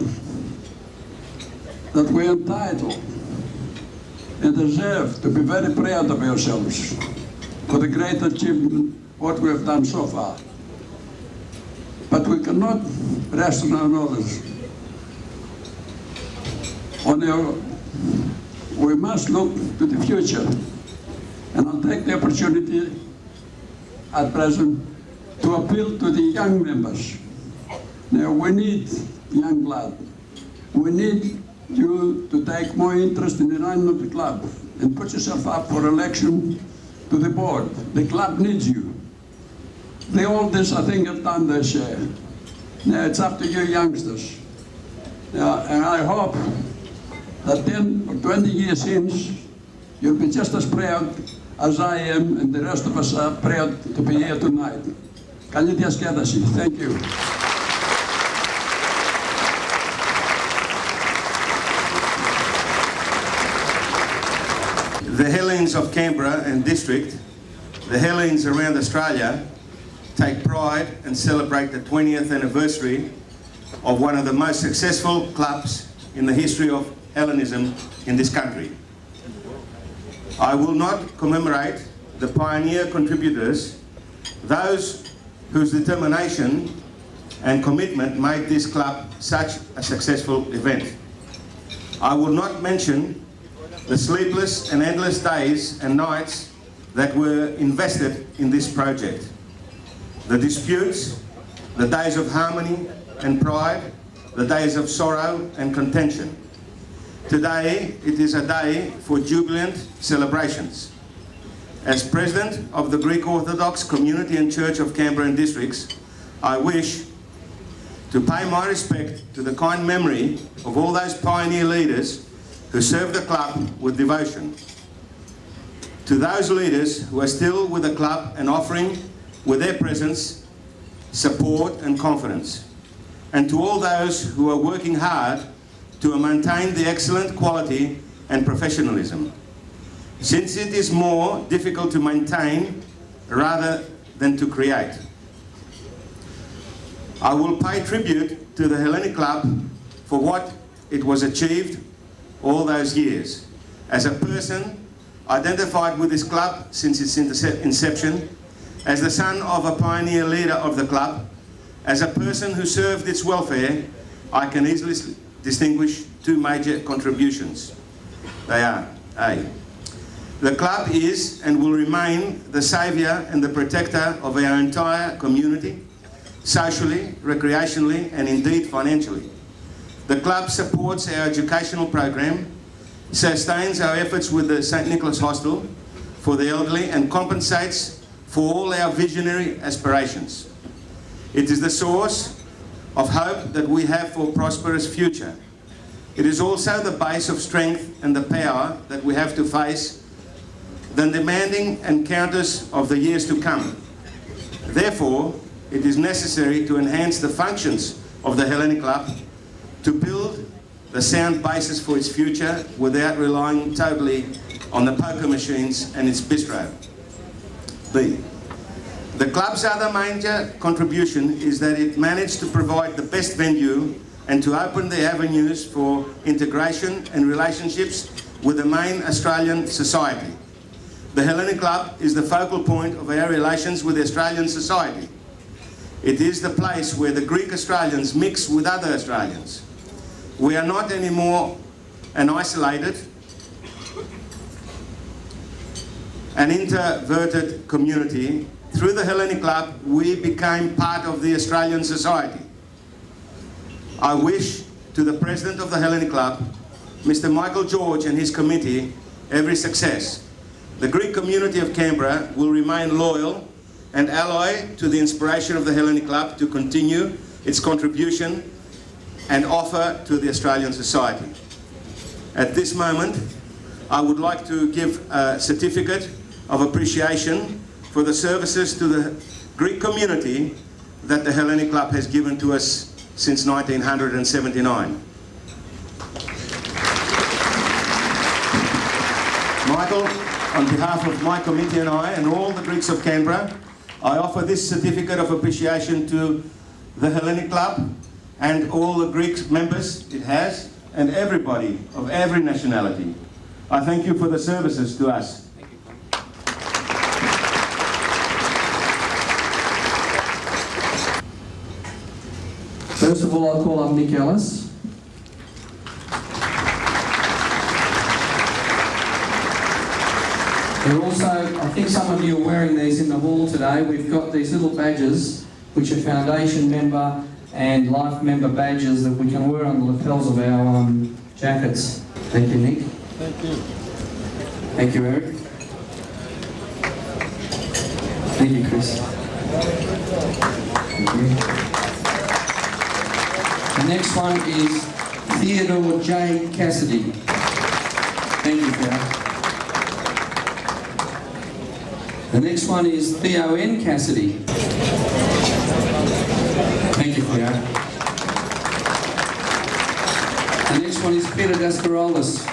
that we're entitled and deserve to be very proud of ourselves for the great achievement, what we have done so far. But we cannot rest on our laurels. We must look to the future, and I'll take the opportunity at present to appeal to the young members. Now, we need young blood. We need you to take more interest in the running of the club and put yourself up for election to the board. The club needs you. The oldest, I think, have done their share. Now, it's up to you youngsters. And I hope that 10 or 20 years since, you'll be just as proud as I am and the rest of us are proud to be here tonight. Καλή διασκέδαση. Thank you. The Hellenes of Canberra and District, the Hellenes around Australia, take pride and celebrate the 20th anniversary of one of the most successful clubs in the history of Hellenism in this country. I will not commemorate the pioneer contributors, those whose determination and commitment made this club such a successful event. I will not mention the sleepless and endless days and nights that were invested in this project, the disputes, the days of harmony and pride, the days of sorrow and contention. Today, it is a day for jubilant celebrations. As President of the Greek Orthodox Community and Church of Canberra and Districts, I wish to pay my respect to the kind memory of all those pioneer leaders who served the club with devotion. To those leaders who are still with the club and offering with their presence, support and confidence. And to all those who are working hard to maintain the excellent quality and professionalism. Since it is more difficult to maintain rather than to create. I will pay tribute to the Hellenic Club for what it was achieved all those years. As a person identified with this club since its inception, as the son of a pioneer leader of the club, as a person who served its welfare, I can easily distinguish two major contributions. They are, A, the club is and will remain the saviour and the protector of our entire community, socially, recreationally and indeed financially. The club supports our educational program, sustains our efforts with the St. Nicholas Hostel for the elderly and compensates for all our visionary aspirations. It is the source of hope that we have for a prosperous future. It is also the base of strength and the power that we have to face the demanding encounters of the years to come. Therefore, it is necessary to enhance the functions of the Hellenic Club to build the sound basis for its future without relying totally on the poker machines and its bistro. B, the club's other major contribution is that it managed to provide the best venue and to open the avenues for integration and relationships with the main Australian society. The Hellenic Club is the focal point of our relations with the Australian society. It is the place where the Greek Australians mix with other Australians. We are not anymore an isolated and introverted community. Through the Hellenic Club, we became part of the Australian society. I wish to the President of the Hellenic Club, Mr. Michael George and his committee, every success. The Greek community of Canberra will remain loyal and ally to the inspiration of the Hellenic Club to continue its contribution and offer to the Australian society. At this moment, I would like to give a certificate of appreciation for the services to the Greek community that the Hellenic Club has given to us since 1979. Michael, on behalf of my committee and I and all the Greeks of Canberra, I offer this certificate of appreciation to the Hellenic Club and all the Greek members it has and everybody of every nationality. I thank you for the services to us. First of all, I'll call up Nick Ellis. We're also, I think some of you are wearing these in the hall today. We've got these little badges, which are foundation member and life member badges that we can wear on the lapels of our jackets. Thank you, Nick. Thank you. Thank you, Eric. Thank you, Chris. Thank you. The next one is Theodore J. Cassidy. Thank you, Theo. The next one is Theo N. Cassidy. Thank you, Theo. The next one is Peter Dascarolis.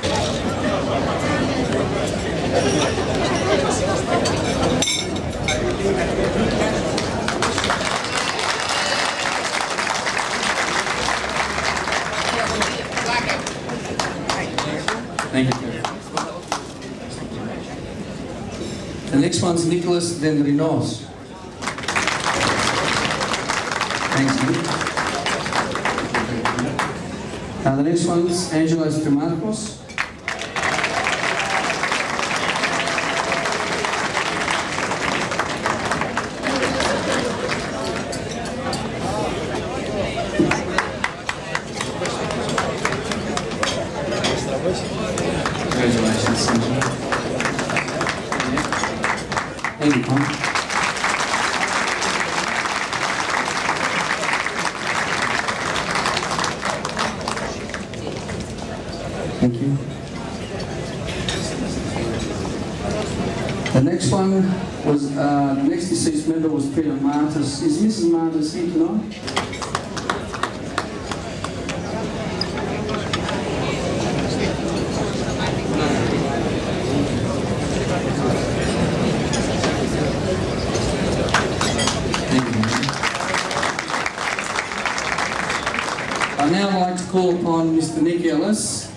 Thank you, Peter. The next one's Nicholas Dendrinos. Thanks, Nick. The next one's Angelos Trimarcos. Congratulations, Angelo. Thank you, Tom. Thank you. The next one was, the next deceased member was Peter Martis. Is Mrs. Martis here tonight? I'd now like to call upon Mr. Nick Ellis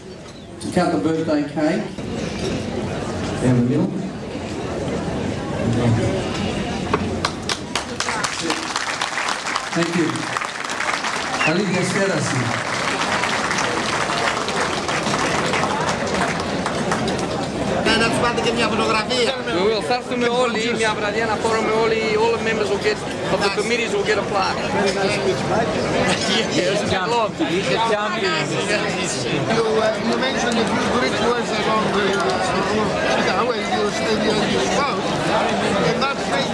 to cut the birthday cake down the middle. Thank you. Ali Gasperasi. Να πάρετε και μια φωτογραφία. Θα έρθουμε όλοι μια βραδιά να φόρουμε όλοι, all the members will get, of the committees will get a plaque. Yes, he's a champion. You mentioned a few Greek words along the when you spoke, and that made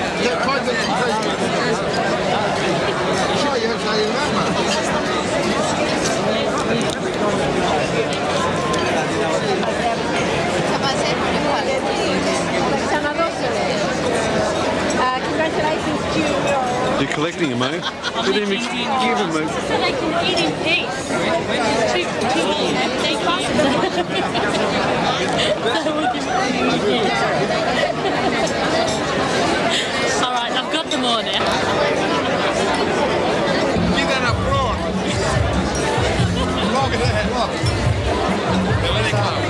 quite a impression. Sure, yes, I remember. Congratulations to your... You're collecting them, eh? You didn't even give them, mate. So they can eat in peace. They cost all right, I've got them all now. Give that a applause. Look at that, look. Let it come.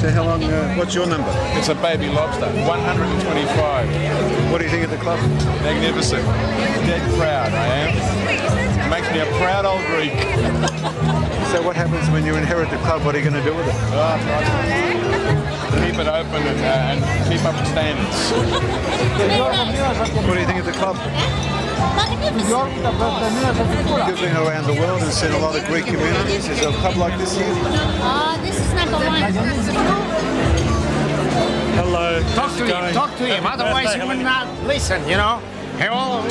So how long, what's your number? It's a baby lobster, 125. What do you think of the club? Magnificent. Dead proud, I am. Makes me a proud old Greek. So what happens when you inherit the club? What are you going to do with it? Keep it open and keep up the standards. What do you think of the club? You've been around the world and seen a lot of Greek communities. Is there a club like this here? This is number one. Hello. Talk to him, otherwise he will not listen, you know. Hello.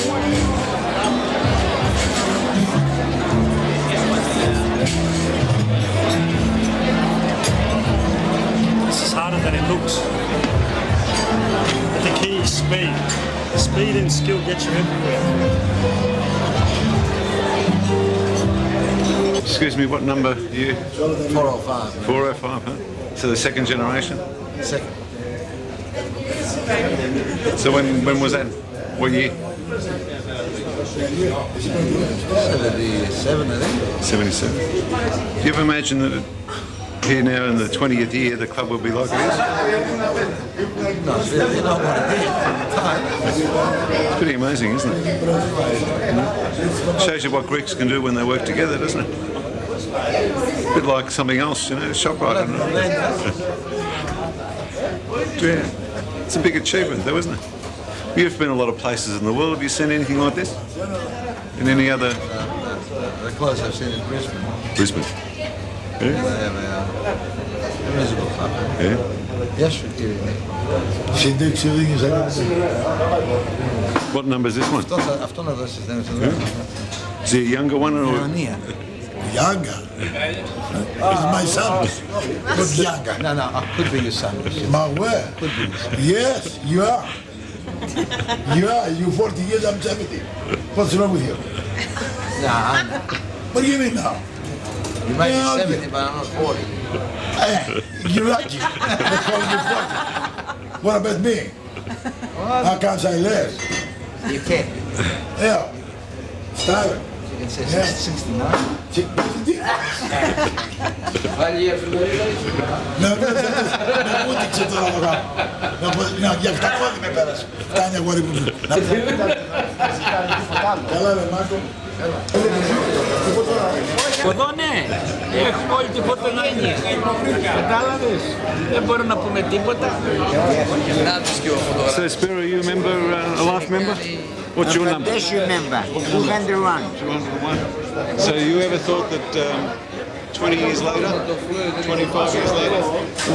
This is harder than it looks. But the key is speed. Speed and skill get you everywhere. Excuse me, what number are you? 405. 405, huh? So the second generation? Second. So when was that? What year? 77, I think. 77. Do you ever imagine that here now in the 20th year the club will be like it is? No, you know what it is. It's pretty amazing, isn't it? Shows you what Greeks can do when they work together, doesn't it? A bit like something else, you know, ShopRite. Yeah. It's a big achievement though, isn't it? You've been a lot of places in the world. Have you seen anything like this? In any other? The closest I've seen is Brisbane. Brisbane. They Yeah. have a musical club. Yeah. Yes, What number is this one? Αυτό να δώσεις δεν Is he a younger one or? Younger. He's my son. Not younger. No, could be your son. My where? Could be your son. Yes, you are. You are. You 40 years, I'm 70. What's wrong with you? Nah. What do you mean now? You might Yeah, be 70, but I'm not 40. You're lucky. They call me 40. What about me? How come I less? You can. Yeah. Style. You can say 69. Να μου δείξε τώρα το γάμο. Για 800 με πέρασε. Φτάνει αγόρι μου. Καλά ρε Μάρκο. Εδώ ναι, έχουμε όλοι τίποτα έννοια. Κατάλαβες, δεν μπορούμε να πούμε τίποτα. So Spiro, you a member, a life member? What's your number? Foundation member, 201. 201. So you ever thought that 20 years later, 25 years later?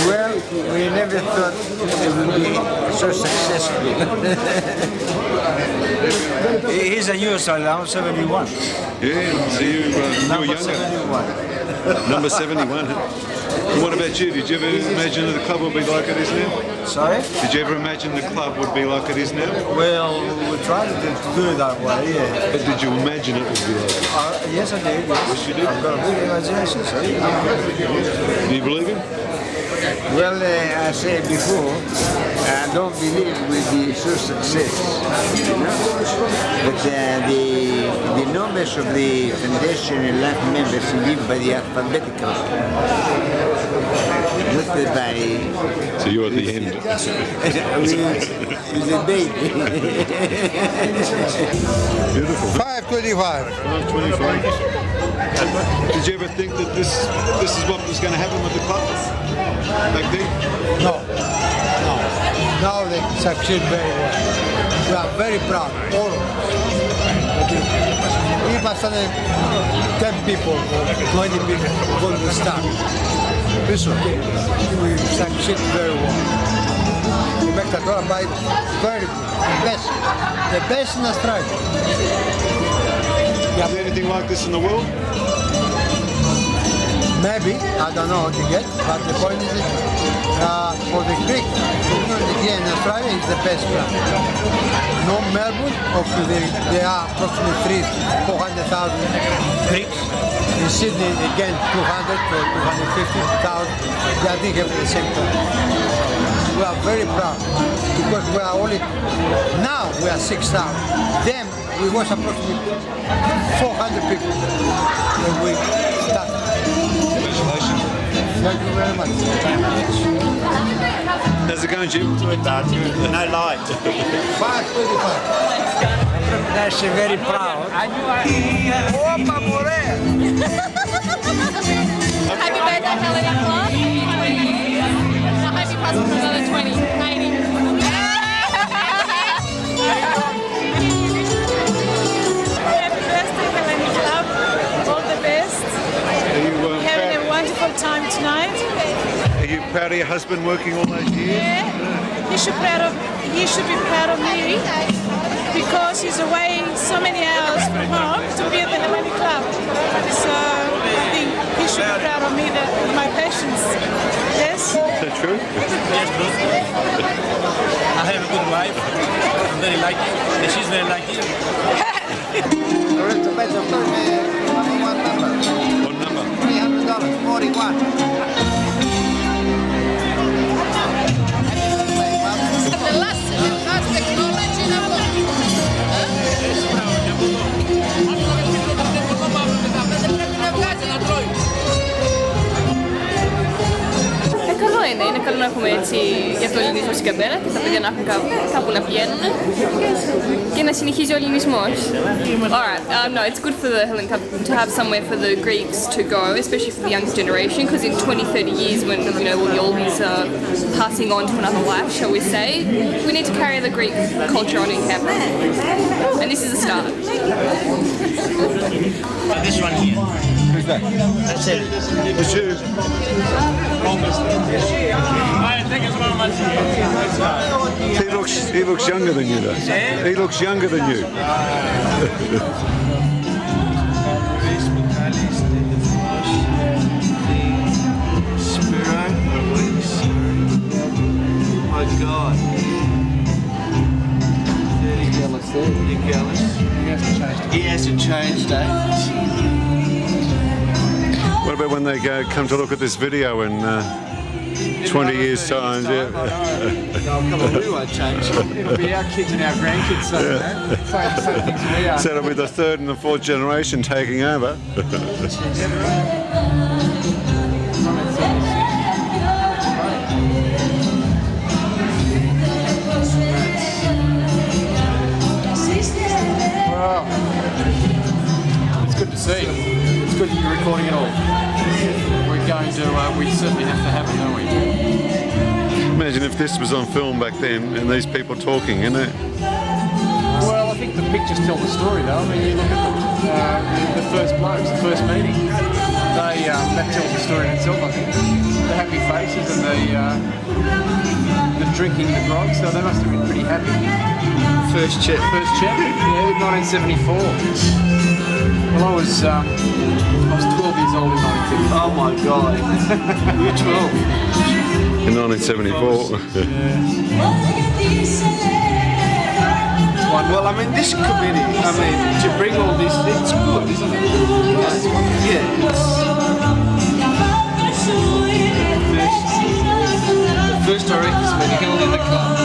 Well, we never thought it would be so successful. He's a year old, I'm 71. Yeah, so you're younger. 71. Number 71. Huh? And what about you? Did you ever imagine that the club would be like it is now? Sorry? Did you ever imagine the club would be like it is now? Well, we tried to do it that way, yeah. But did you imagine it would be like it? Yes, I did. Yes, you did. I've got a big imagination, so Do you believe him? Well, I said before, I don't believe we'll be so successful. You know? But the numbers of the foundation and life members live by the alphabetical. Not by... So you're at the end. It's a baby. Beautiful. 525. 525. Did you ever think that this is what was going to happen with the club back then? No. Now they succeed very well. We are very proud, all of us. If I started 10 people or 20 people going to start, we succeed very well. We make the dollar by very good, the best in Australia. Is there anything like this in the world? Maybe, I don't know yet, but the point is that for the Greek community here in Australia is the best club. No Melbourne, there are approximately 400,000 Greeks. In Sydney, again, 200 to 250,000. They are thinking of the same club. We are very proud because we are only, now we are 6,000. Then we was approximately 400 people when we started. Congratulations. Thank you very much. How's it going, Jim? No light. 525. That's very proud. Opa, more! Happy birthday, Helen and Clark. I hope you pass on another 20, 80. Happy birthday, Helen and Club. All the best. You're having a wonderful time tonight. Are you proud of your husband working all those years? Yeah. he should be proud of me because he's away so many hours from home to be at the Hellenic Club. So I think he should be proud of me with my patience. Yes? Is that true? Yes, Bruce. I have a good wife. I'm very lucky, and she's very lucky. What number? $300, 41. Καλό είναι καλό να έχουμε έτσι για το ελληνισμό στην Καμπέρα και τα παιδιά να έχουν κάπου να πηγαίνουν και να συνεχίζει ο ελληνισμός. Alright, no, it's good for the Hellenic Club to have somewhere for the Greeks to go, especially for the youngest generation, because in 20-30 years when all the oldies are passing on to another life, shall we say, we need to carry the Greek culture on in Canberra. And this is a start. This one here. Who's that? That's it. It's you. He looks younger than you though. He looks younger than you. My God. He hasn't changed, eh? What about when they come to look at this video in 20 years' time? Yeah. We won't change. It'll be our kids and our grandkids saying that. Same things we are. So it'll be the third and the fourth generation taking over. Wow. It's good to see. It's good that you're recording it all. We're going to, we certainly have to have it, don't we? Imagine if this was on film back then and these people talking, isn't it? Well, I think the pictures tell the story though. I mean, you look at the first blokes, the first meeting. That tells the story in itself, I think. The happy faces and the drinking the grog, so they must have been pretty happy. First chat. Yeah, 1974. Well, I was 12 years old in 1974. Oh my God. You were 12. In 1974. Well, I mean, this committee, I mean, to bring all this, it's good, isn't it? Yeah. The first directors meeting held in the club.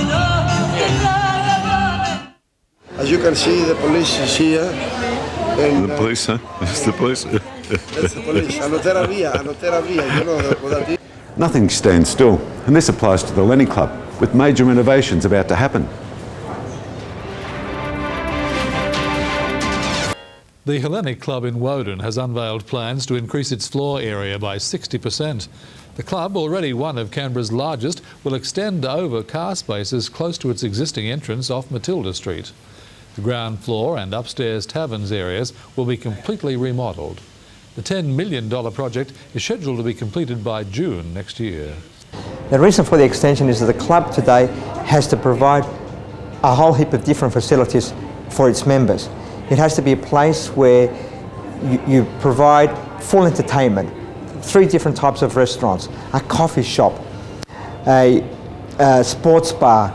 As you can see, the police is here. And, the police, huh? It's the police. That's the police. Anotera via, you know that. Nothing stands still, and this applies to the Lenny Club, with major renovations about to happen. The Hellenic Club in Woden has unveiled plans to increase its floor area by 60%. The club, already one of Canberra's largest, will extend over car spaces close to its existing entrance off Matilda Street. The ground floor and upstairs taverns areas will be completely remodelled. The $10 million project is scheduled to be completed by June next year. The reason for the extension is that the club today has to provide a whole heap of different facilities for its members. It has to be a place where you provide full entertainment, 3 different types of restaurants, a coffee shop, a sports bar,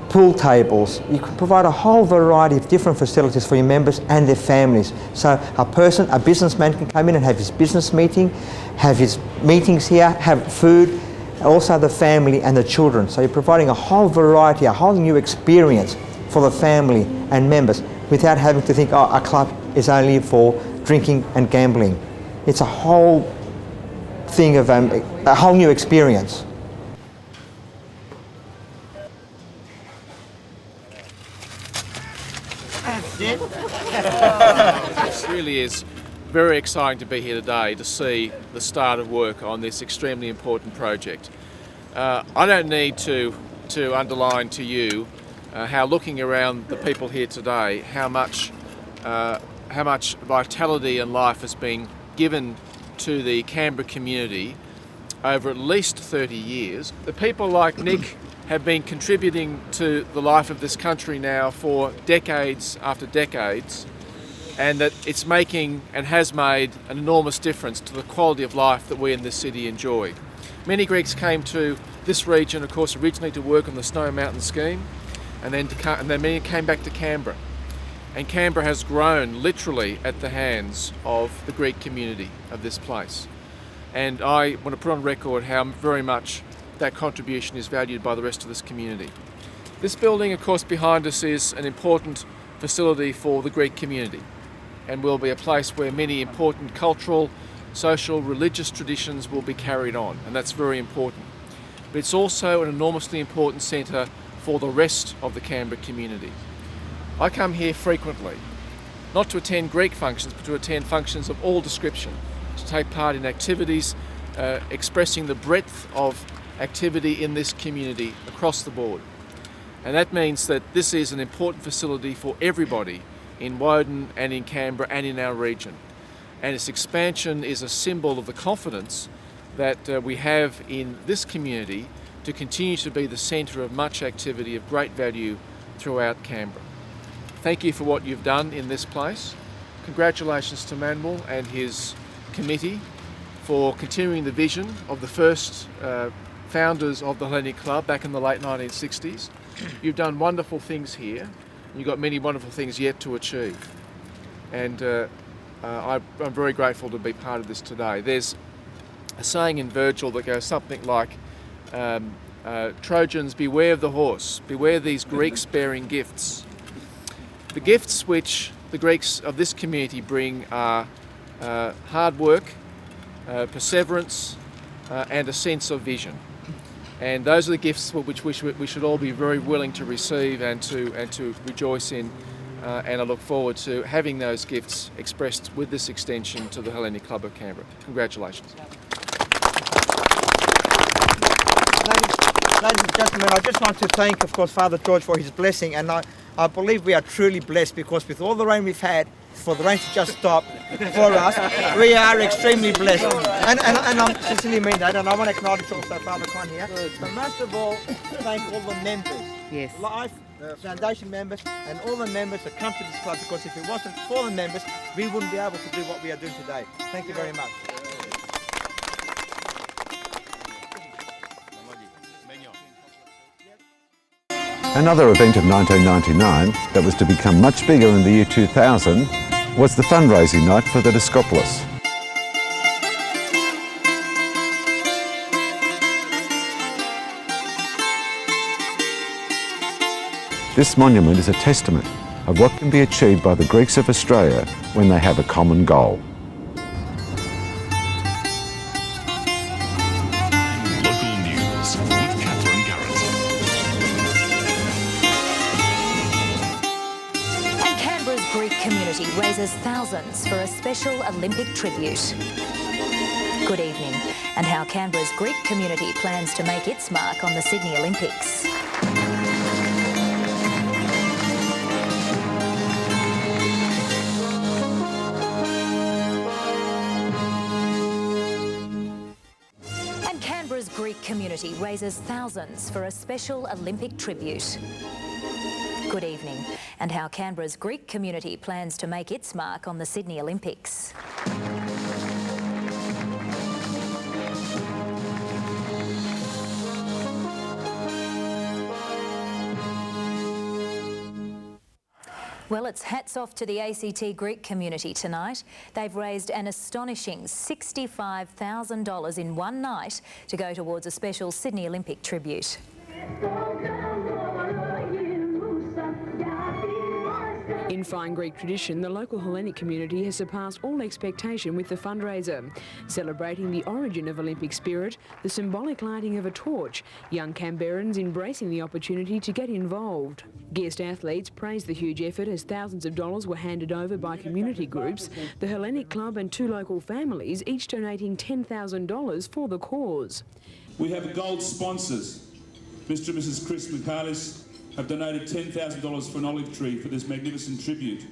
pool tables. You can provide a whole variety of different facilities for your members and their families. So a businessman can come in and have his business meeting, have his meetings here, have food, also the family and the children. So you're providing a whole variety, a whole new experience for the family and members without having to think, oh, a club is only for drinking and gambling. It's a whole thing of a whole new experience. It really is very exciting to be here today to see the start of work on this extremely important project. I don't need to underline to you how, looking around the people here today, how much vitality and life has been given to the Canberra community over at least 30 years. The people like Nick have been contributing to the life of this country now for decades after decades, and that it's making and has made an enormous difference to the quality of life that we in this city enjoy. Many Greeks came to this region, of course, originally to work on the Snow Mountain scheme, and then many came back to Canberra. And Canberra has grown literally at the hands of the Greek community of this place. And I want to put on record how very much that contribution is valued by the rest of this community. This building, of course, behind us is an important facility for the Greek community and will be a place where many important cultural, social, religious traditions will be carried on, and that's very important. But it's also an enormously important centre for the rest of the Canberra community. I come here frequently, not to attend Greek functions, but to attend functions of all description, to take part in activities expressing the breadth of activity in this community across the board. And that means that this is an important facility for everybody in Woden and in Canberra and in our region. And its expansion is a symbol of the confidence that we have in this community to continue to be the centre of much activity of great value throughout Canberra. Thank you for what you've done in this place. Congratulations to Manuel and his committee for continuing the vision of the first founders of the Hellenic Club back in the late 1960s. You've done wonderful things here. You've got many wonderful things yet to achieve. And I'm very grateful to be part of this today. There's a saying in Virgil that goes something like, Trojans, beware of the horse, beware these Greeks bearing gifts. The gifts which the Greeks of this community bring are hard work, perseverance, and a sense of vision. And those are the gifts which we should all be very willing to receive and to rejoice in. And I look forward to having those gifts expressed with this extension to the Hellenic Club of Canberra. Congratulations. Ladies and gentlemen, I just want to thank, of course, Father George for his blessing, and I believe we are truly blessed because with all the rain we've had, for the rain to just stop for us, we are extremely blessed. And I sincerely mean that, and I want to acknowledge also Father Con here. But most of all, thank all the members, Life, Foundation members, and all the members that come to this club, because if it wasn't for the members, we wouldn't be able to do what we are doing today. Thank you very much. Another event of 1999 that was to become much bigger in the year 2000 was the fundraising night for the Discopolis. This monument is a testament of what can be achieved by the Greeks of Australia when they have a common goal. Local news with Catherine Garrett. And Canberra's Greek community raises thousands for a special Olympic tribute. Good evening, and how Canberra's Greek community plans to make its mark on the Sydney Olympics. Canberra's Greek community raises thousands for a special Olympic tribute. Good evening, and how Canberra's Greek community plans to make its mark on the Sydney Olympics. Well, it's hats off to the ACT Greek community tonight. They've raised an astonishing $65,000 in one night to go towards a special Sydney Olympic tribute. In fine Greek tradition, the local Hellenic community has surpassed all expectation with the fundraiser, celebrating the origin of Olympic spirit, the symbolic lighting of a torch, young Canberrans embracing the opportunity to get involved. Guest athletes praised the huge effort as thousands of dollars were handed over by community groups, the Hellenic Club and two local families, each donating $10,000 for the cause. We have gold sponsors. Mr and Mrs Chris Michaelis have donated $10,000 for an olive tree for this magnificent tribute.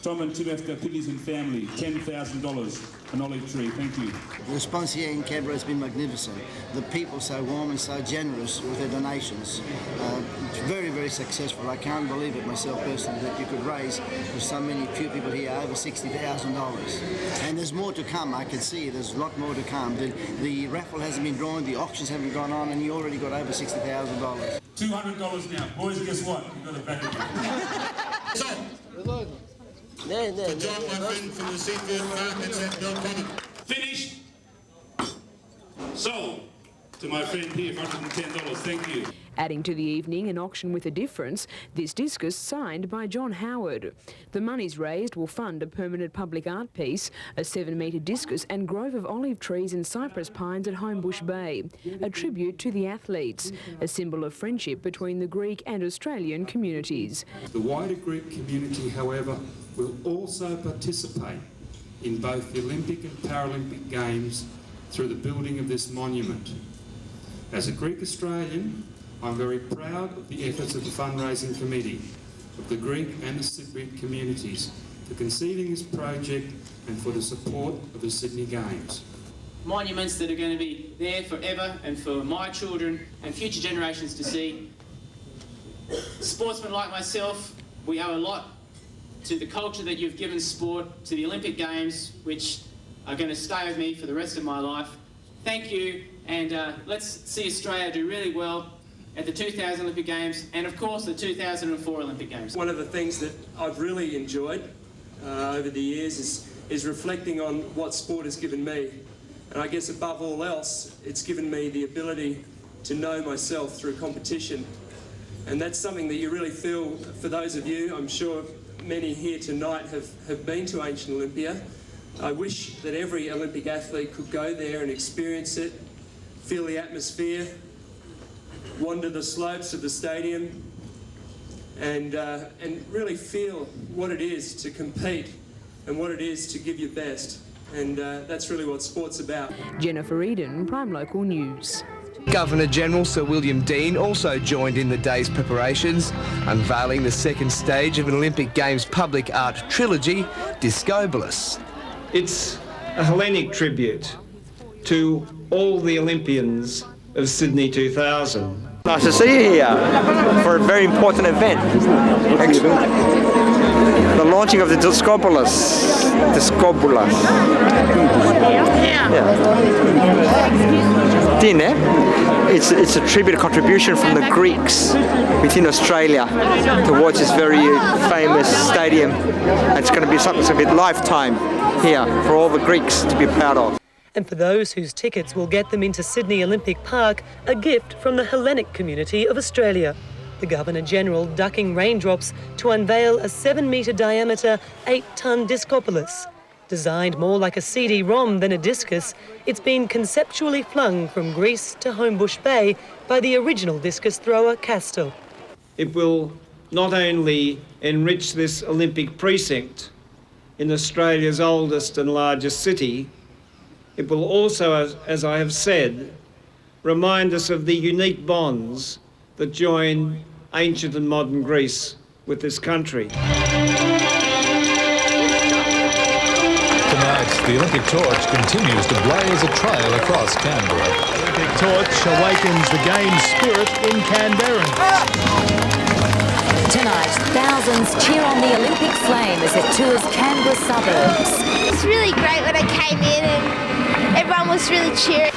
Tom and Tim Piggies and family, $10,000, an olive tree. Thank you. The response here in Canberra has been magnificent. The people so warm and so generous with their donations. It's very, very successful. I can't believe it myself personally that you could raise for so many few people here over $60,000. And there's more to come. I can see there's a lot more to come. The raffle hasn't been drawn, the auctions haven't gone on, and you already got over $60,000. $200 now. Boys, guess what? You've got it back again. So, to John, my friend from the Seafield Markets at Belconnen. Finished. Sold. To my friend here, $110. Thank you. Adding to the evening, an auction with a difference, this discus signed by John Howard. The monies raised will fund a permanent public art piece, a 7-metre discus and grove of olive trees and cypress pines at Homebush Bay, a tribute to the athletes, a symbol of friendship between the Greek and Australian communities. The wider Greek community, however, will also participate in both the Olympic and Paralympic Games through the building of this monument. As a Greek Australian, I'm very proud of the efforts of the fundraising committee, of the Greek and the Cypriot communities for conceiving this project and for the support of the Sydney Games. Monuments that are going to be there forever and for my children and future generations to see. Sportsmen like myself, we owe a lot to the culture that you've given sport, to the Olympic Games, which are going to stay with me for the rest of my life. Thank you, and let's see Australia do really well at the 2000 Olympic Games and, of course, the 2004 Olympic Games. One of the things that I've really enjoyed over the years is reflecting on what sport has given me. And I guess above all else, it's given me the ability to know myself through competition. And that's something that you really feel, for those of you, I'm sure many here tonight have been to Ancient Olympia. I wish that every Olympic athlete could go there and experience it, feel the atmosphere, wander the slopes of the stadium, and really feel what it is to compete and what it is to give your best. And that's really what sport's about. Jennifer Eden, Prime Local News. Governor-General Sir William Dean also joined in the day's preparations, unveiling the second stage of an Olympic Games public art trilogy, Discobolus. It's a Hellenic tribute to all the Olympians of Sydney 2000. Nice to see you here for a very important event. The launching of the Discobolus. It's a tribute contribution from the Greeks within Australia towards this very famous stadium. It's going to be something that's going to be a lifetime here for all the Greeks to be proud of. And for those whose tickets will get them into Sydney Olympic Park, a gift from the Hellenic community of Australia. The Governor-General ducking raindrops to unveil a 7-metre diameter, 8-tonne Discobolus. Designed more like a CD-ROM than a discus, it's been conceptually flung from Greece to Homebush Bay by the original discus thrower Castor. It will not only enrich this Olympic precinct in Australia's oldest and largest city, it will also, as I have said, remind us of the unique bonds that join ancient and modern Greece with this country. Tonight, the Olympic torch continues to blaze a trail across Canberra. The Olympic torch awakens the game spirit in Canberra. Tonight, thousands cheer on the Olympic flame as it tours Canberra suburbs. It was really great when I came in and everyone was really cheering.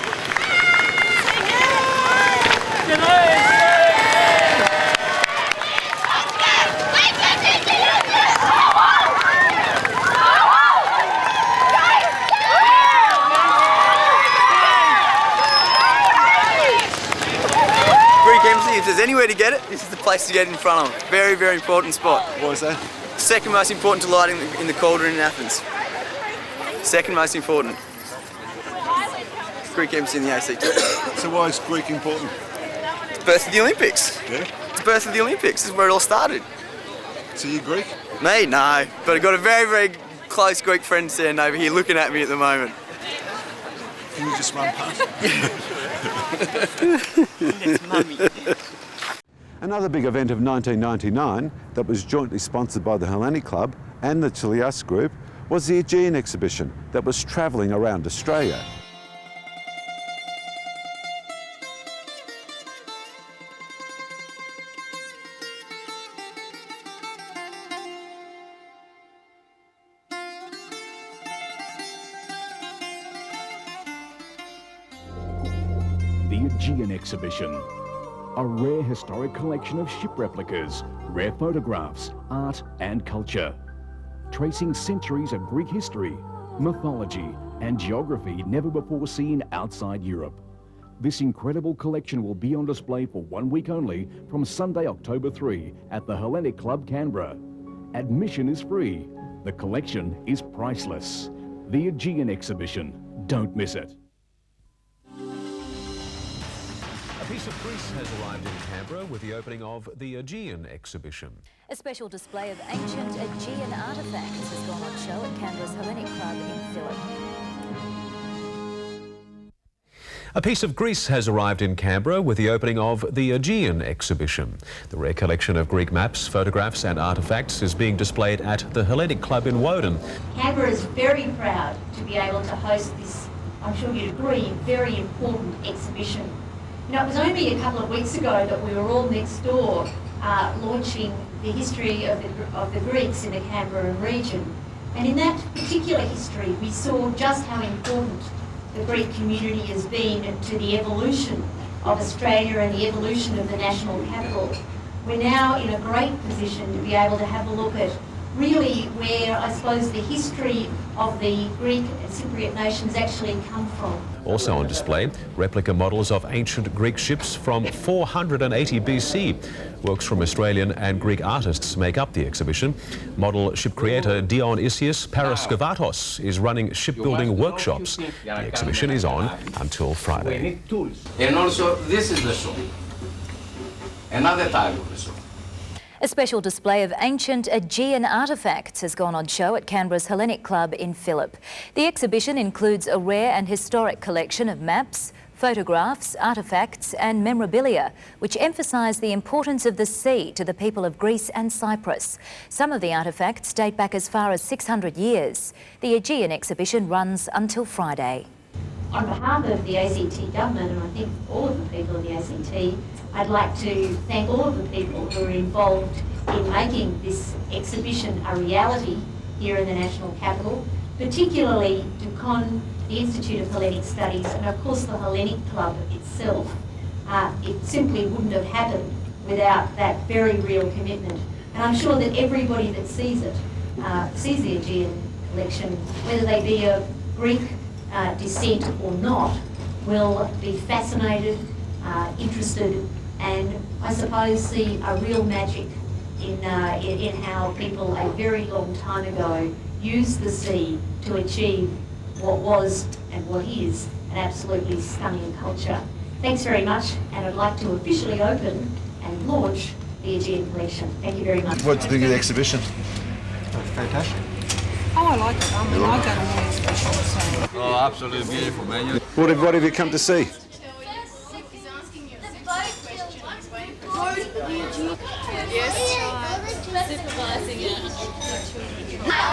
If there's anywhere to get it, this is the place to get it in front of. Very, very important spot. What was that? Second most important to lighting in the cauldron in Athens. Second most important. Greek embassy in the ACT. So why is Greek important? It's the birth of the Olympics. Yeah? It's the birth of the Olympics. This is where it all started. So you Greek? Me? No. But I've got a very, very close Greek friend standing over here looking at me at the moment. Can you just run past? Another big event of 1999 that was jointly sponsored by the Hellenic Club and the Chilias group was the Aegean exhibition that was travelling around Australia. The Aegean exhibition, a rare historic collection of ship replicas, rare photographs, art and culture, tracing centuries of Greek history, mythology and geography never before seen outside Europe. This incredible collection will be on display for 1 week only from Sunday, October 3 at the Hellenic Club, Canberra. Admission is free. The collection is priceless. The Aegean exhibition. Don't miss it. A piece of Greece has arrived in Canberra with the opening of the Aegean exhibition. A special display of ancient Aegean artefacts has gone on show at Canberra's Hellenic Club in Phillip. A piece of Greece has arrived in Canberra with the opening of the Aegean exhibition. The rare collection of Greek maps, photographs and artefacts is being displayed at the Hellenic Club in Woden. Canberra is very proud to be able to host this, I'm sure you'd agree, very important exhibition. You know, it was only a couple of weeks ago that we were all next door launching the history of the Greeks in the Canberra region. And in that particular history, we saw just how important the Greek community has been to the evolution of Australia and the evolution of the national capital. We're now in a great position to be able to have a look at really where, I suppose, the history of the Greek and Cypriot nations actually come from. Also on display, replica models of ancient Greek ships from 480 BC. Works from Australian and Greek artists make up the exhibition. Model ship creator Dion Isius Paraskavatos is running shipbuilding workshops. The exhibition is on until Friday. We need tools. And also, this is the saw. Another type of the saw. A special display of ancient Aegean artefacts has gone on show at Canberra's Hellenic Club in Phillip. The exhibition includes a rare and historic collection of maps, photographs, artefacts and memorabilia, which emphasise the importance of the sea to the people of Greece and Cyprus. Some of the artefacts date back as far as 600 years. The Aegean exhibition runs until Friday. On behalf of the ACT government, and I think all of the people of the ACT, I'd like to thank all of the people who are involved in making this exhibition a reality here in the National Capital, particularly Dukon, the Institute of Hellenic Studies, and of course the Hellenic Club itself. It simply wouldn't have happened without that very real commitment. And I'm sure that everybody that sees it, sees the Aegean collection, whether they be of Greek descent or not, will be fascinated, interested, and I suppose see a real magic in how people a very long time ago used the sea to achieve what was and what is an absolutely stunning culture. Thanks very much, and I'd like to officially open and launch the Aegean collection. Thank you very much. What do you think of the exhibition? Fantastic. Oh, I like it. I mean, I go to all exhibitions. So. Oh, absolutely beautiful, man. What have you come to see?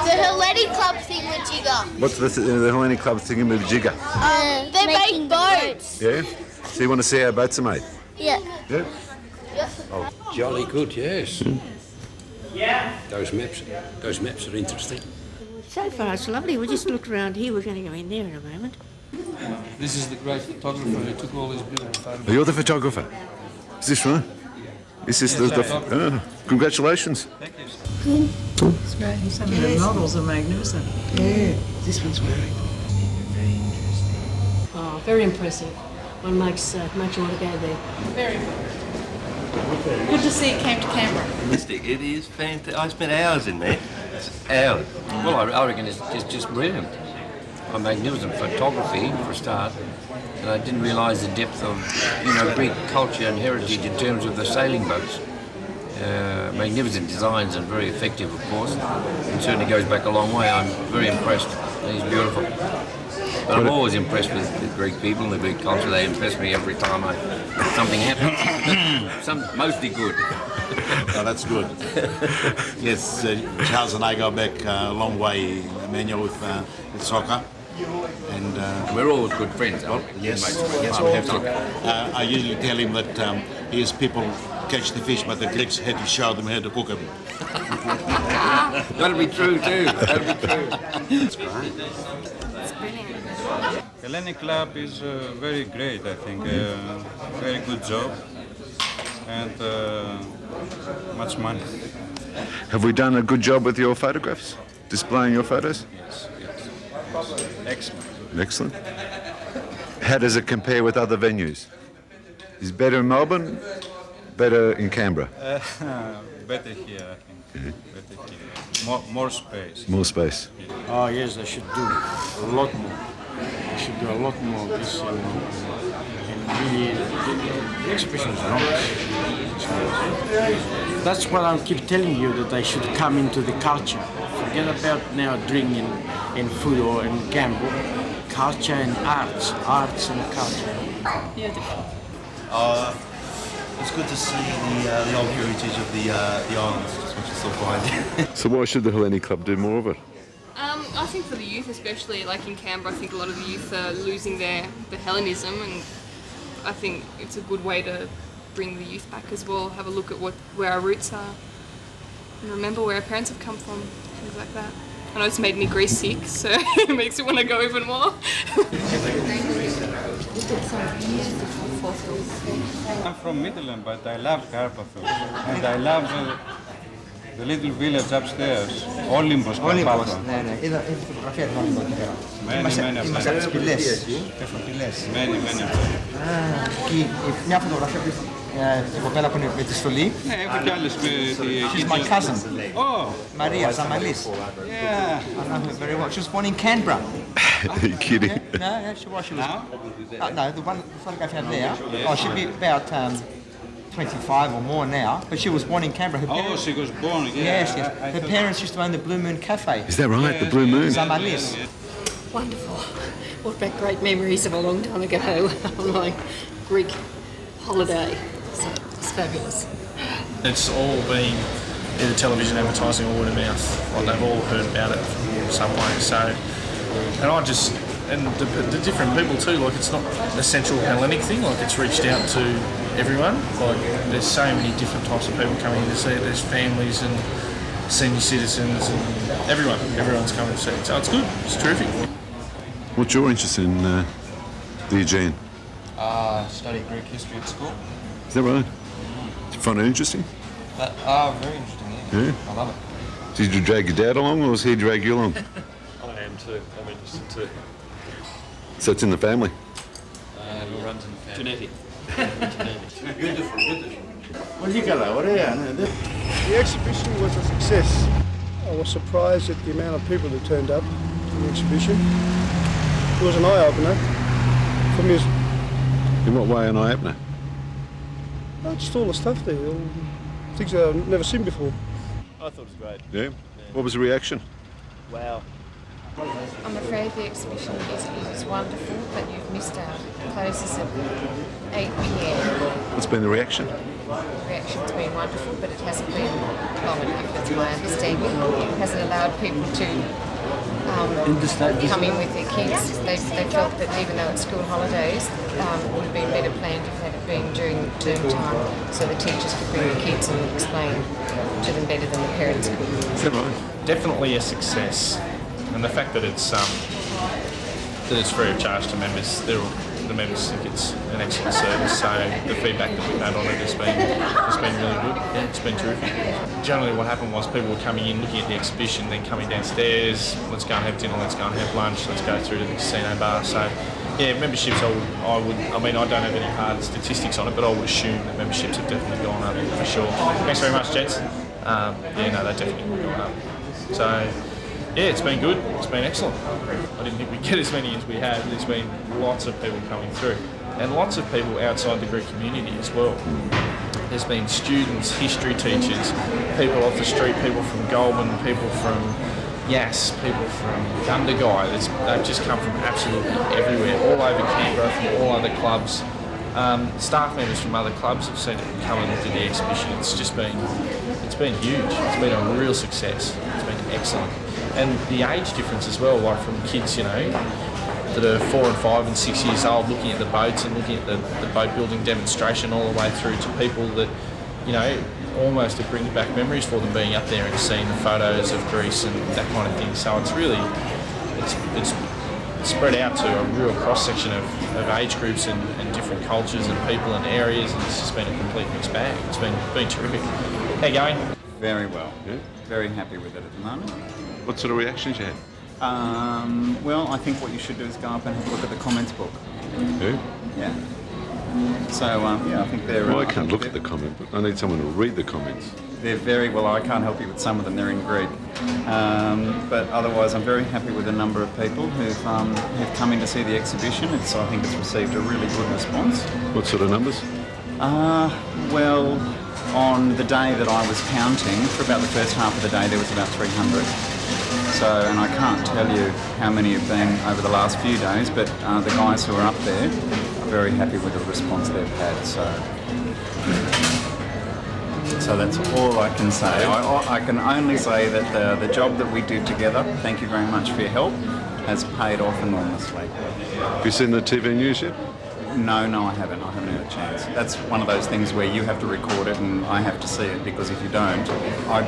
The Hellenic Club thingamajigger. What's the Hellenic Club thingamajigger? They make boats. Yeah? So you want to see how boats are made? Yeah. Yeah? Oh, jolly good, yes. Yeah. Those maps are interesting. So far it's lovely. We just looked around here. We're going to go in there in a moment. This is the great photographer who took all these beautiful photographs. Oh, you're the photographer? Is this right? Is this congratulations. Thank you. It's great. Some of the models are magnificent. Yeah, this one's great. Oh, very impressive. One makes much want to go there. Very good. Good to see it came to Canberra. It is fantastic. I spent hours in there. Hours. Well, I reckon it's just brilliant. A magnificent photography for a start, and I didn't realise the depth of, Greek culture and heritage in terms of the sailing boats. Magnificent designs and very effective, of course. It certainly goes back a long way. I'm very impressed. He's beautiful. But I'm always impressed with the Greek people and the Greek culture. They impress me every time something happens. Mostly good. Oh, that's good. Yes, Charles and I go back a long way, Emmanuel, with soccer. And we're always good friends, aren't we? Yes, Mates. yes, we have to. I usually tell him that his people catch the fish, but the Greeks had to show them how to cook them. That'll be true too. That'll be true. That's great. It's brilliant. Hellenic Club is very great, I think. Very good job and much money. Have we done a good job with your photographs? Displaying your photos? Yes, yes. Excellent. Excellent. How does it compare with other venues? Is it better in Melbourne? Better in Canberra? Better here, I think. Better here. More space. More space. Oh yes, they should do a lot more. They should do a lot more of this, and really, the exhibition is enormous. That's what I keep telling you, that they should come into the culture. Forget about now drinking and food or in gamble. Culture and arts and culture. Beautiful. It's good to see the old heritage of the islands, which is so fine. So why should the Hellenic Club do more of it? I think for the youth especially, like in Canberra, I think a lot of the youth are losing the Hellenism, and I think it's a good way to bring the youth back as well, have a look at where our roots are, and remember where our parents have come from, things like that. I know it's made me Greece sick, so it makes me want to go even more. I'm from Midland, but I love Carpathos, and I love the little village upstairs, Olympus. Olympus, ναι, ναι. Είδα τη φωτογραφία του Olympus εδώ πέρα. Είμαστε από τις πυλές. Μένει. Εκεί, μια φωτογραφία που η κοπέλα που είναι με τη στολή. Ναι, έχω κι άλλες με τη... She's my cousin. Oh! Maria Zamalis. Yeah. I know her very well. She was born in Canberra. Are you kidding? Yeah, no, she was. No, the photograph out there. Oh, she'd be about 25 or more now, but she was born in Canberra. Her parents, she was born, yeah. Yes. Her parents used to own the Blue Moon Cafe. Is that right, the Blue Moon? Zamalis. Wonderful. Brought back great memories of a long time ago on my Greek holiday. So it's fabulous. It's all been either television advertising or word of mouth. Like they've all heard about it from some way. So, and I just, and the different people too, like it's not a central Hellenic thing, like it's reached out to everyone. Like there's so many different types of people coming in to see it. There's families and senior citizens and everyone's coming to see it. So it's good, it's terrific. What's your interest in the Aegean? Study Greek history at school. Is that right? Fun and interesting? Very interesting, yeah. I love it. Did you drag your dad along or was he drag you along? I am too. I'm interested too. So it's in the family? It runs in the family. Genetic. Beautiful. The exhibition was a success. I was surprised at the amount of people that turned up to the exhibition. It was an eye-opener for me. In what way an eye-opener? Just all the stuff there, all things that I've never seen before. I thought it was great. Yeah? What was the reaction? Wow. I'm afraid the exhibition is wonderful, but you've missed out. It closes at 8 p.m. What's been the reaction? The reaction's been wonderful, but it hasn't been long enough, that's my understanding. It hasn't allowed people to come in with their kids. They felt that even though it's school holidays, it would have been better planned if had it been during term time, so the teachers could bring the kids and explain to them better than the parents could. Is that right? Definitely a success, and the fact that it's free of charge to members, the members think it's an excellent service. So the feedback that we've had on it has been really good. Yeah, it's been terrific. Generally, what happened was people were coming in, looking at the exhibition, then coming downstairs. Let's go and have dinner. Let's go and have lunch. Let's go through to the casino bar. So. Yeah, memberships, I don't have any hard statistics on it, but I would assume that memberships have definitely gone up, for sure. Thanks very much, gents. They definitely have gone up. So, yeah, it's been good. It's been excellent. I didn't think we'd get as many as we had. There's been lots of people coming through, and lots of people outside the Greek community as well. There's been students, history teachers, people off the street, people from Goulburn, people from Yass, people from Gundagai. They've just come from absolutely everywhere, all over Canberra, from all other clubs. Staff members from other clubs have seen it come and looked at the exhibition. It's been huge. It's been a real success. It's been excellent. And the age difference as well, like from kids, you know, that are 4 and 5 and 6 years old looking at the boats and looking at the boat building demonstration all the way through to people that, you know, almost it brings back memories for them being up there and seeing the photos of Greece and that kind of thing. So it's really, it's spread out to a real cross-section of age groups and different cultures and people and areas, and it's just been a complete mixed bag. It's been terrific. How you going? Very well. Yeah. Very happy with it at the moment. What sort of reactions you had? Well, I think what you should do is go up and have a look at the comments book. Who? Yeah. So, yeah, I think they're... Well, I can't look at the comment book. I need someone to read the comments. They're very... Well, I can't help you with some of them. They're in Greek. But otherwise, I'm very happy with a number of people who've come in to see the exhibition. I think it's received a really good response. What sort of numbers? Well, on the day that I was counting, for about the first half of the day, there was about 300. So, and I can't tell you how many have been over the last few days, but the guys who are up there are very happy with the response they've had. So that's all I can say. I can only say that the job that we did together, thank you very much for your help, has paid off enormously. Have you seen the TV news yet? No, I haven't. I haven't had a chance. That's one of those things where you have to record it and I have to see it, because if you don't, I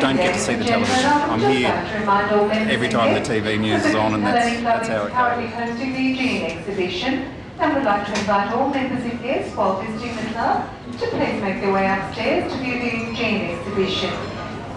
don't get to see the television. I'm here every time the TV news is on, and that's how it currently hosting the Eugene exhibition, and would like to invite all members and guests while visiting the club to please make their way upstairs to view the Eugene exhibition.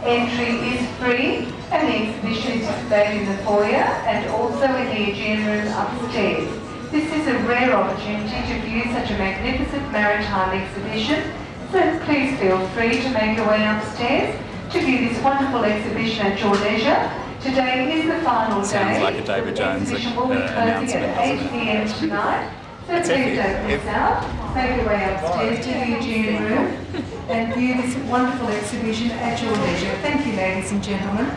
Entry is free, and the exhibition is displayed in the foyer and also in the Eugene room upstairs. This is a rare opportunity to view such a magnificent maritime exhibition, so please feel free to make your way upstairs to view this wonderful exhibition at your leisure. Today is the final day. Sounds like a David Jones announcement, at 8 p.m. tonight, so please don't miss out. Make your way upstairs to the Eugene room and view this wonderful exhibition at your leisure. Thank you, ladies and gentlemen.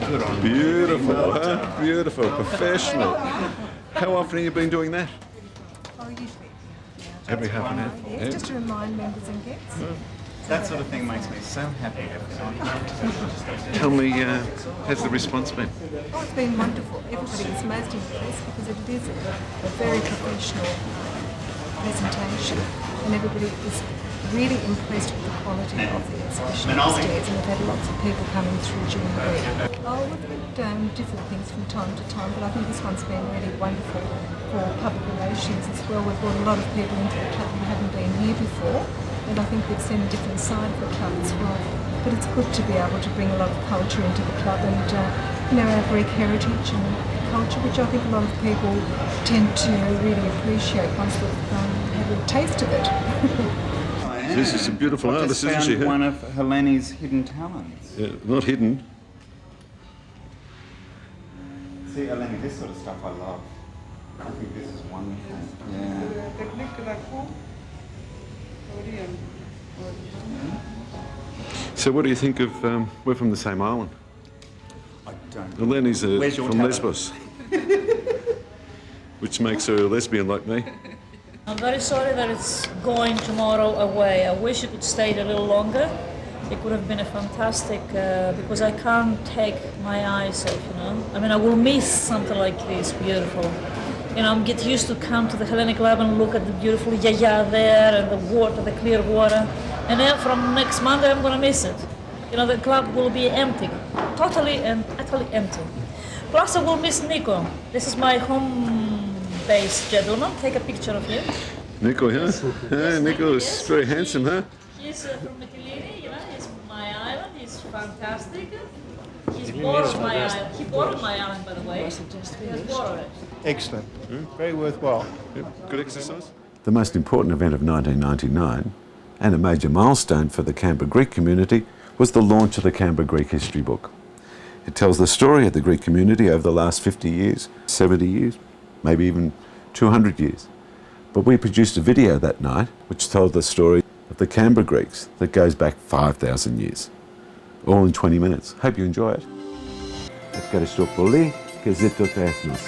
Good on. Beautiful, huh? Beautiful, professional. How often have you been doing that? Oh, usually. Every half an hour? Yeah, just to remind members and guests. That sort of thing makes me so happy. Tell me, how's the response been? Oh, it's been wonderful. Everybody is most impressed because it is a very professional presentation, and everybody is really impressed with the quality of the exhibition upstairs, and we've had lots of people coming through during the week. Oh, we've done different things from time to time, but I think this one's been really wonderful for public relations as well. We've brought a lot of people into the club who haven't been here before, and I think we've seen a different side of the club as well. But it's good to be able to bring a lot of culture into the club, and you know, our Greek heritage and culture, which I think a lot of people tend to really appreciate once they've had a taste of it. This is a beautiful artist, isn't she? One of Helene's hidden talents. Yeah, not hidden. See, Helene, this sort of stuff I love. I think this is wonderful. Yeah. So what do you think of, we're from the same island. I don't. Helene's Where's your from talent? Lesbos, which makes her a lesbian like me. I'm very sorry that it's going tomorrow away. I wish it could stay a little longer. It would have been a fantastic, because I can't take my eyes off, you know. I mean, I will miss something like this, beautiful. You know, I'm get used to come to the Hellenic Club and look at the beautiful yaya there and the water, the clear water. And then from next Monday, I'm gonna miss it. You know, the club will be empty, totally and utterly empty. Plus, I will miss Nico. This is my home-based gentleman. Take a picture of him. Nico, huh? Yeah, Nico is very handsome, huh? He's from Mytilene, you know, he's my island, he's fantastic. He's borrowed my island. He borrowed my island, by the way. He has borrowed it. Excellent. Very worthwhile. Good exercise. The most important event of 1999, and a major milestone for the Canberra Greek community, was the launch of the Canberra Greek History book. It tells the story of the Greek community over the last 50 years, 70 years, maybe even 200 years. But we produced a video that night which told the story of the Canberra Greeks that goes back 5,000 years. All in 20 minutes. Hope you enjoy it. Ευχαριστώ πολύ και ζήτω το έθνος.